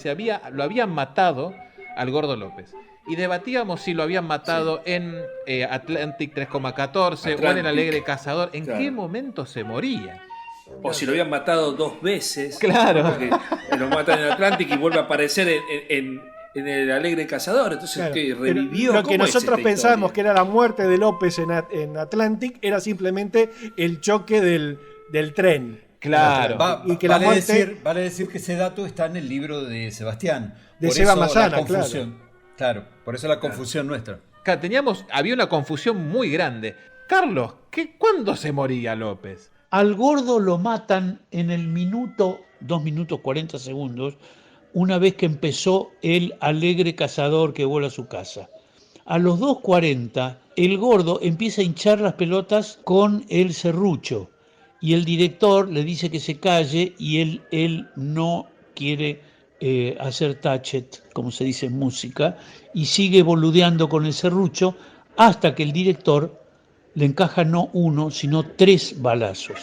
lo habían matado al Gordo López. Y debatíamos si lo habían matado en Atlantic 3,14 o en el Alegre Cazador. ¿En qué momento se moría? O si lo habían matado 2 veces. Claro. Porque lo matan en Atlantic y vuelve a aparecer en el Alegre Cazador. Entonces, Claro. ¿qué? ¿Revivió? Lo que ¿Cómo es nosotros esta pensábamos historia? que era la muerte de López en Atlantic era simplemente el choque del tren. Claro. Y que la muerte Vale decir que ese dato está en el libro de Sebastián. de Por Seba eso Massana, la confusión. Claro, por eso la confusión nuestra. Había una confusión muy grande. Carlos, ¿cuándo se moría López? Al Gordo lo matan en el 2 minutos 40 segundos, una vez que empezó el Alegre Cazador que vuela a su casa. A los 2:40, el Gordo empieza a hinchar las pelotas con el serrucho y el director le dice que se calle y él no quiere hacer touchet, como se dice en música, y sigue boludeando con el serrucho hasta que el director le encaja no 1, sino 3 balazos.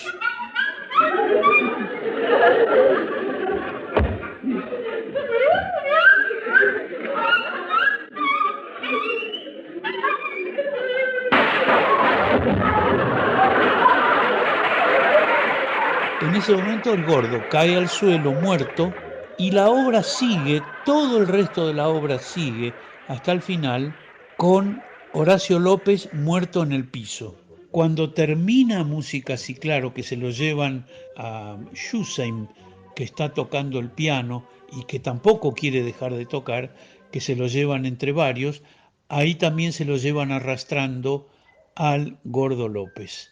En ese momento el Gordo cae al suelo muerto y la obra sigue, todo el resto de la obra sigue hasta el final con Horacio López muerto en el piso. Cuando termina Música Sí Claro, que se lo llevan a Schusein, que está tocando el piano y que tampoco quiere dejar de tocar, que se lo llevan entre varios, ahí también se lo llevan arrastrando al Gordo López.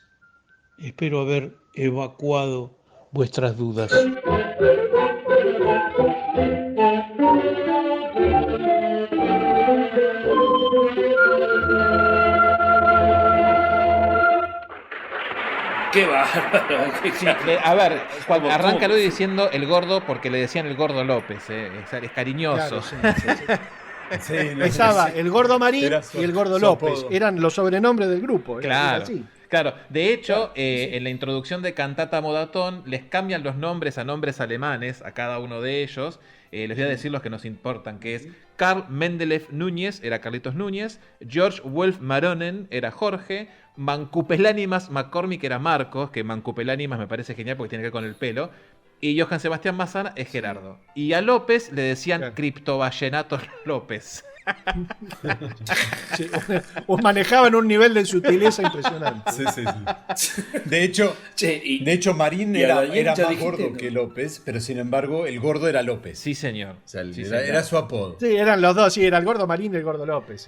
Espero haber evacuado vuestras dudas. ¡Qué bárbaro! Sí, a ver, cuando arranca hoy diciendo el Gordo porque le decían el Gordo López, es cariñoso. Claro, sí. Estaba el Gordo Marín y el Gordo López. Eran los sobrenombres del grupo. Claro. Claro, de hecho, en la introducción de Cantata Modatón les cambian los nombres a nombres alemanes a cada uno de ellos. Les voy a decir los que nos importan, que es Carl Mendeleev Núñez, era Carlitos Núñez, George Wolf Maronen, era Jorge, Mancupelánimas McCormick era Marcos, que Mancupelánimas me parece genial porque tiene que ver con el pelo, y Johann Sebastián Massana es Gerardo. Y a López le decían Criptoballenato López. Sí, os manejaban un nivel de sutileza impresionante. Sí. De hecho, Marín era más gordo que López, pero sin embargo el gordo era López. Sí, señor. O sea, era su apodo. Sí, eran los dos, sí, era el Gordo Marín y el Gordo López.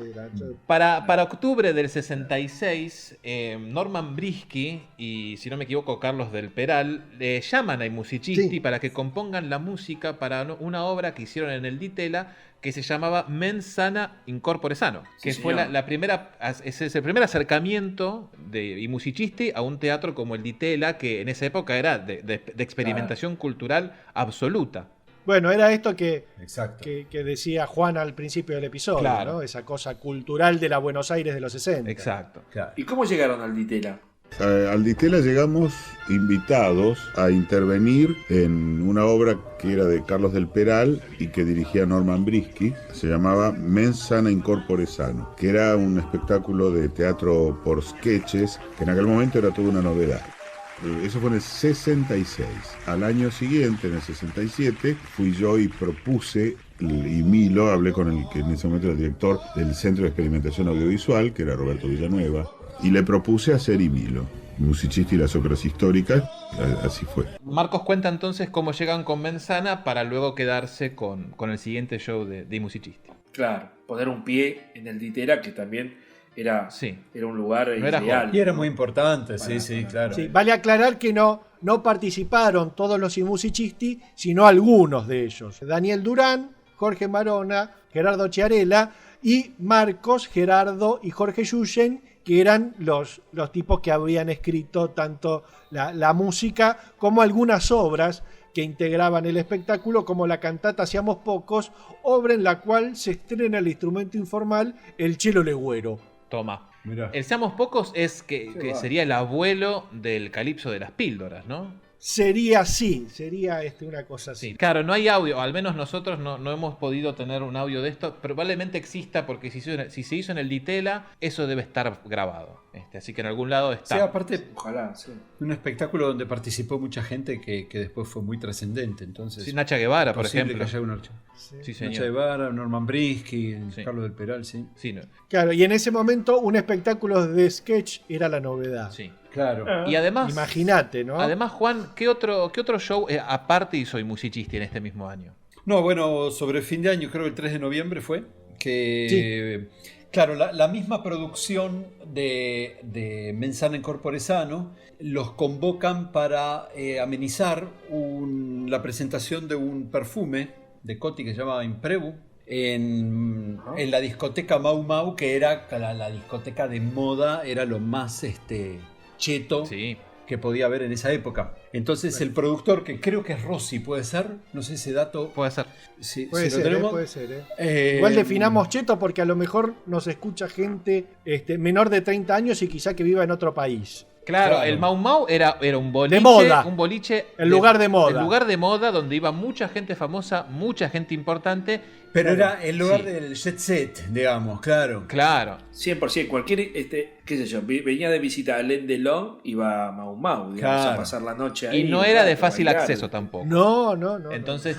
Para octubre del 66, Norman Brisky y, si no me equivoco, Carlos del Peral le llaman a i musicisti para que compongan la música para una obra que hicieron en el Di Tella que se llamaba Mens Sana in Corpore Sano, que fue es el primer acercamiento de i musicisti a un teatro como el Di Tella, que en esa época era de experimentación cultural absoluta. Bueno, era esto que decía Juan al principio del episodio, claro, ¿no? Esa cosa cultural de la Buenos Aires de los 60. Exacto. Claro. ¿Y cómo llegaron al Di Tella? Al Di Tella llegamos invitados a intervenir en una obra que era de Carlos del Peral y que dirigía Norman Brisky. Se llamaba Mens Sana in Corpore Sano, que era un espectáculo de teatro por sketches, que en aquel momento era toda una novedad. Eso fue en el 66. Al año siguiente, en el 67, fui yo y propuse, y Milo, hablé con el que en ese momento era el director del Centro de Experimentación Audiovisual, que era Roberto Villanueva, y le propuse hacer i Milo, Musicisti y las óperas históricas. Así fue. Marcos cuenta entonces cómo llegan con Mens Sana para luego quedarse con el siguiente show de i Musicisti. Claro, poner un pie en el Di Tella, que también era un lugar no ideal. Y era muy importante, claro. Sí, vale aclarar que no participaron todos los i musicisti, sino algunos de ellos. Daniel Durán, Jorge Marona, Gerardo Chiarella y Marcos, Gerardo y Jorge Yuyen, que eran los tipos que habían escrito tanto la música como algunas obras que integraban el espectáculo, como la cantata Seamos Pocos, obra en la cual se estrena el instrumento informal, el cello legüero. Toma. Mirá. El Seamos Pocos es que sería el abuelo del calipso de las píldoras, ¿no? Sería una cosa así. Sí, claro, no hay audio, al menos nosotros no hemos podido tener un audio de esto. Probablemente exista porque si se hizo en el Di Tella, eso debe estar grabado. Así que en algún lado está. Sí, aparte, ojalá, un espectáculo donde participó mucha gente que después fue muy trascendente. Entonces, sí, Nacha Guevara, por ejemplo. Sí, Nacha Guevara, Norman Brisky, Carlos del Peral, sí. No. Claro, y en ese momento un espectáculo de sketch era la novedad. Sí. Claro. Y además, imagínate, ¿no? Además, Juan, ¿qué otro show aparte hizo i Musicisti en este mismo año? No, bueno, sobre el fin de año, creo que el 3 de noviembre fue, que claro, la misma producción de Mens Sana in Corpore Sano los convocan para amenizar la presentación de un perfume de Coty que se llama Imprevu, en la discoteca Mau Mau, que era la discoteca de moda, era lo más cheto que podía haber en esa época. Entonces el productor, que creo que es Rossi, ¿puede ser? No sé ese dato. Puede ser. Sí, Puede si lo ser, tenemos. puede ser. Igual definamos cheto porque a lo mejor nos escucha gente menor de 30 años y quizá que viva en otro país. Claro, el Mau Mau era un boliche. De moda. Un boliche. El lugar de moda. El lugar de moda donde iba mucha gente famosa, mucha gente importante. Pero era el lugar del jet set, digamos, claro. Claro. 100%. Cualquier, qué sé yo, venía de visita a Alain Delon, iba a Mau Mau, digamos, Claro. a pasar la noche ahí. Y no era de claro, fácil bailar. acceso tampoco. No. Entonces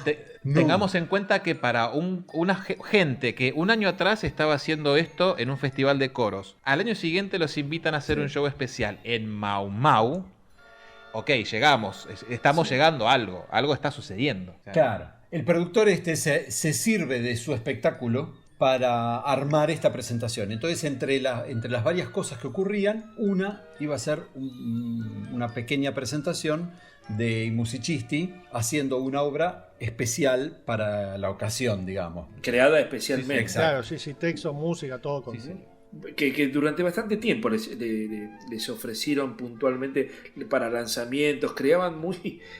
tengamos en cuenta que para una gente que un año atrás estaba haciendo esto en un festival de coros, al año siguiente los invitan a hacer un show especial en Mau Mau. Ok, llegamos, estamos llegando a algo está sucediendo. O sea, Claro. El productor se sirve de su espectáculo para armar esta presentación. Entonces, entre las varias cosas que ocurrían, una iba a ser una pequeña presentación de I Musicisti haciendo una obra especial para la ocasión, digamos. Creada especialmente. Exacto. Claro, sí, texto, música, todo con... Que durante bastante tiempo les ofrecieron puntualmente para lanzamientos, creaban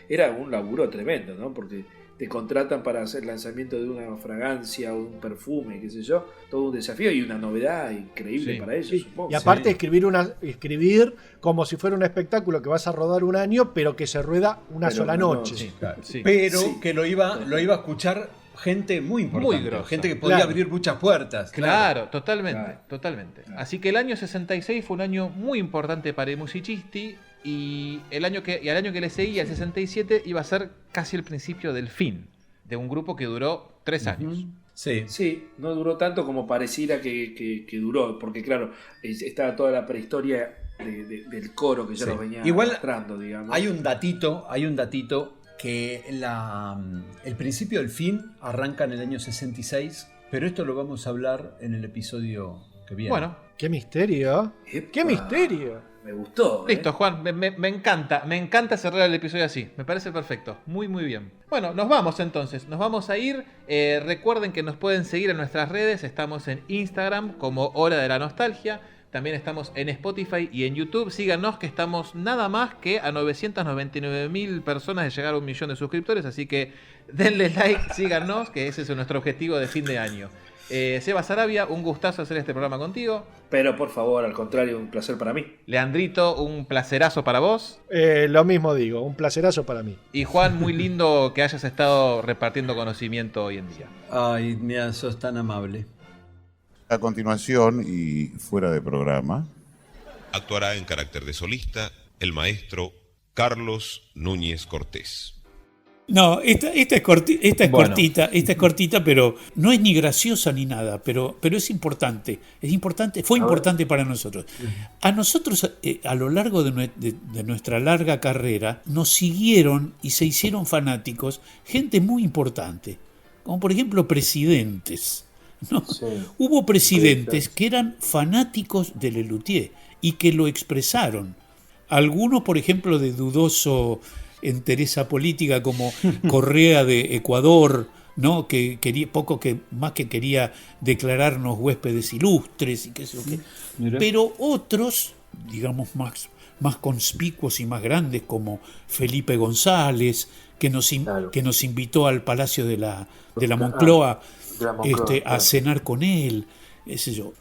era un laburo tremendo, ¿no? Porque te contratan para hacer lanzamiento de una fragancia o un perfume, qué sé yo, todo un desafío y una novedad increíble para ellos, supongo. Y aparte escribir como si fuera un espectáculo que vas a rodar un año, pero que se rueda una sola noche. Claro. Pero que lo iba a escuchar gente muy importante, Muy grosa. gente que podía abrir muchas puertas. Claro, totalmente. Así que el año 66 fue un año muy importante para I Musicisti y al año que le seguía, el 67, iba a ser casi el principio del fin de un grupo que duró 3 años. Sí, no duró tanto como pareciera que duró, porque claro, estaba toda la prehistoria del coro que ya lo venía arrastrando, digamos. Hay un datito que el principio del fin arranca en el año 66, pero esto lo vamos a hablar en el episodio que viene. Bueno. ¡Qué misterio! ¡Qué misterio! Me gustó. Listo, Juan, me encanta cerrar el episodio así. Me parece perfecto. Muy, muy bien. Bueno, nos vamos entonces. Nos vamos a ir. Recuerden que nos pueden seguir en nuestras redes. Estamos en Instagram como Hora de la Nostalgia. También estamos en Spotify y en YouTube. Síganos que estamos nada más que a 999.000 personas de llegar a 1 millón de suscriptores. Así que denle like, síganos, que ese es nuestro objetivo de fin de año. Seba Sarabia, un gustazo hacer este programa contigo. Pero por favor, al contrario, un placer para mí. Leandrito, un placerazo para vos. Lo mismo digo, un placerazo para mí. Y Juan, muy lindo que hayas estado repartiendo conocimiento hoy en día. Ay, mira, sos tan amable. A continuación, y fuera de programa, Actuará en carácter de solista el maestro Carlos Núñez Cortés. No, esta es cortita, pero no es ni graciosa ni nada, pero es importante. Fue importante para nosotros. A nosotros, a lo largo de nuestra larga carrera, nos siguieron y se hicieron fanáticos gente muy importante, como por ejemplo presidentes, ¿no? Sí. Hubo presidentes que eran fanáticos de Lelutier y que lo expresaron. Algunos, por ejemplo, de dudoso entereza política, como Correa de Ecuador, ¿no? Que quería más que quería declararnos huéspedes ilustres y qué sé yo qué. Pero otros, digamos, más conspicuos y más grandes, como Felipe González, que nos invitó al Palacio de la Moncloa, a cenar con él, qué sé yo.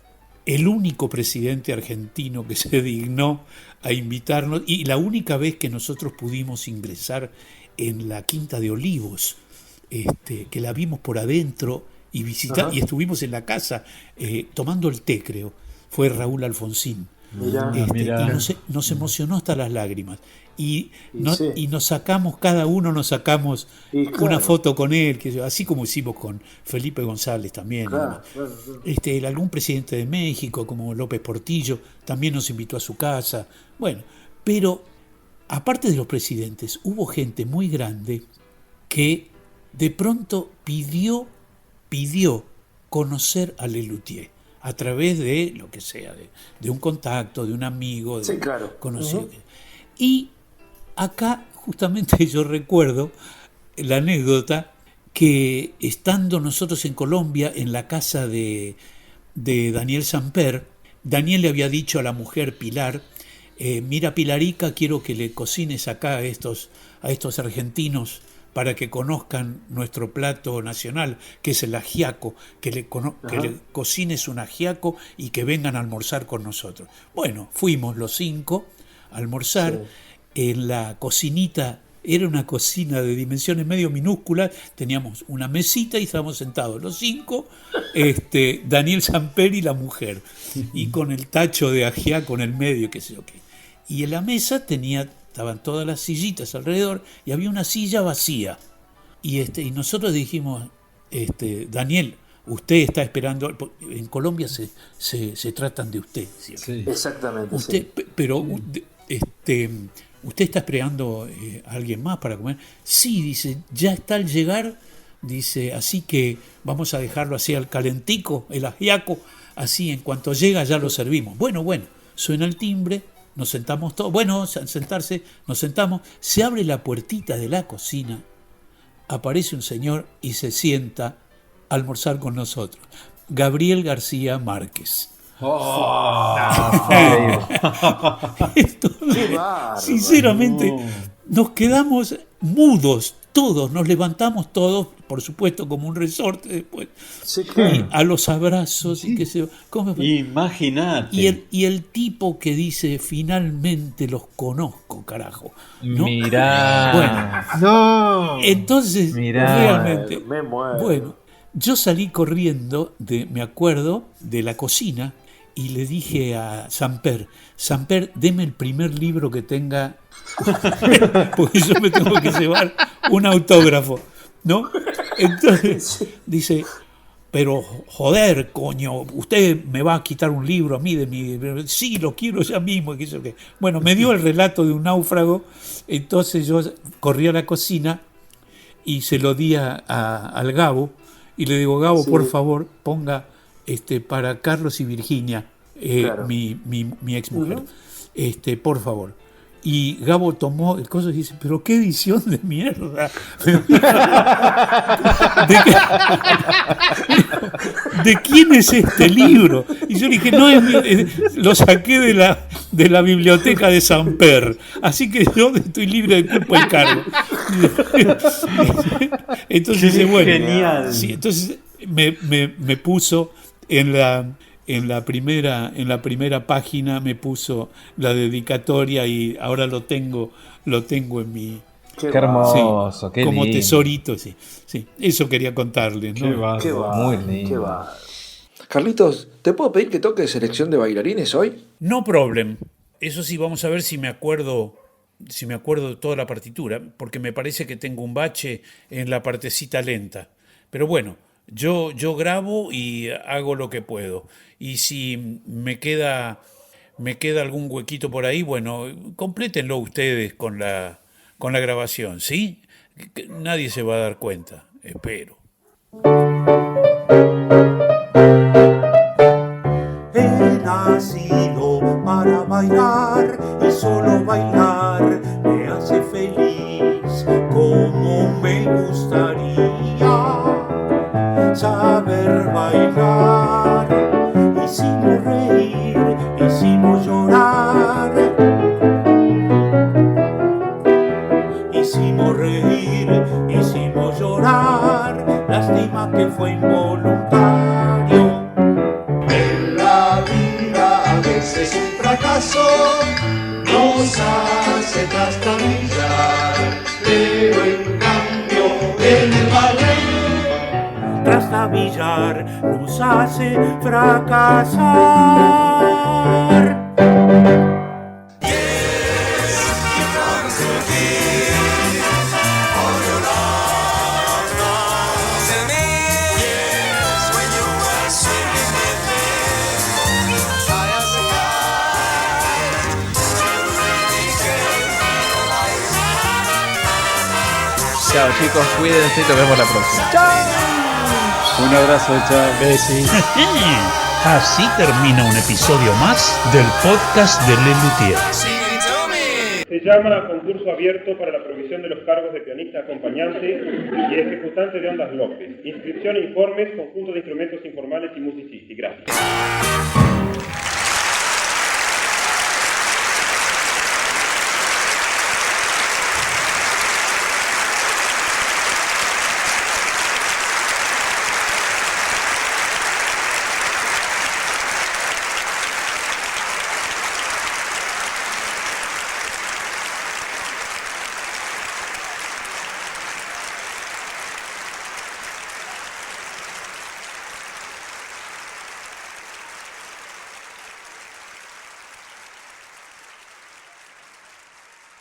El único presidente argentino que se dignó a invitarnos, y la única vez que nosotros pudimos ingresar en la Quinta de Olivos, que la vimos por adentro y visitar, y estuvimos en la casa tomando el té, creo, fue Raúl Alfonsín. Y nos emocionó hasta las lágrimas. Y nos sacamos, cada uno nos sacamos una foto con él, así como hicimos con Felipe González también. Algún presidente de México, como López Portillo, también nos invitó a su casa. Bueno, pero aparte de los presidentes, hubo gente muy grande que de pronto pidió conocer a Lelutier a través de lo que sea, de un contacto, de un amigo, conocido. Y acá justamente yo recuerdo la anécdota que estando nosotros en Colombia, en la casa de Daniel Samper, Daniel le había dicho a la mujer Pilar, mira Pilarica, quiero que le cocines acá a estos argentinos para que conozcan nuestro plato nacional, que es el ajiaco, que le cocines un ajiaco y que vengan a almorzar con nosotros. Bueno, fuimos los 5 a almorzar en la cocinita. Era una cocina de dimensiones medio minúsculas, teníamos una mesita y estábamos sentados los 5, Daniel Samper y la mujer, y con el tacho de ajiaco en el medio, qué sé yo qué. Y en la mesa estaban todas las sillitas alrededor y había una silla vacía. Y nosotros dijimos, Daniel, usted está esperando, en Colombia se tratan de usted. Sí. Exactamente. Usted, sí. Pero ¿usted está esperando a alguien más para comer? Sí, dice, ya está al llegar, dice, así que vamos a dejarlo así al calentico, el ajiaco, así en cuanto llega ya lo servimos. Bueno, suena el timbre, nos sentamos todos, al sentarse, nos sentamos, se abre la puertita de la cocina, aparece un señor y se sienta a almorzar con nosotros. Gabriel García Márquez. Sinceramente, nos quedamos mudos todos, nos levantamos todos, por supuesto, como un resorte después, y a los abrazos y qué sé yo. Imagínate. Y el tipo que dice, finalmente los conozco, carajo. ¿No? Mirá. Bueno, entonces, realmente, me muero. bueno, yo salí corriendo, me acuerdo, de la cocina y le dije a Samper, deme el primer libro que tenga, porque yo me tengo que llevar un autógrafo, ¿no? Entonces dice, pero joder, coño, usted me va a quitar un libro a mí de mi... Sí, lo quiero ya mismo. Bueno, me dio el relato de un náufrago, entonces yo corrí a la cocina y se lo di al Gabo, y le digo, Gabo, por favor, ponga para Carlos y Virginia, Claro. mi ex mujer, por favor. Y Gabo tomó el coso y dice, pero qué edición de mierda. ¿De quién es este libro? Y yo le dije, no, lo saqué de la biblioteca de Samper, así que yo estoy libre de culpa y cargo. Entonces dice, bueno, genial. Sí, entonces me puso en la primera página, me puso la dedicatoria y ahora lo tengo en mi... Qué hermoso, qué como lindo. Tesorito, sí. Eso quería contarles, ¿no? Qué Muy lindo. Carlitos, ¿te puedo pedir que toques selección de bailarines hoy? No problem. Eso sí, vamos a ver si me acuerdo de toda la partitura, porque me parece que tengo un bache en la partecita lenta. Pero bueno, yo grabo y hago lo que puedo. Y si me queda algún huequito por ahí, bueno, complétenlo ustedes con la grabación, ¿sí? Que nadie se va a dar cuenta, espero. He nacido para bailar y solo bailar me hace feliz, como me gustaría saber bailar. Hicimos reír, hicimos llorar, hicimos reír, hicimos llorar, lástima que fue involuntario. En la vida a veces un fracaso nos hace trastabillar, pero en cambio en el ballet trastabillar nos hace fracasar. Chao chicos, cuídense y nos vemos la próxima. Un abrazo, chao. Besis. Así termina un episodio más del podcast de Le Luthier. Se llama a concurso abierto para la provisión de los cargos de pianista acompañante y ejecutante de Ondas López. Inscripción e informes, conjunto de instrumentos informales y musicistas. Gracias.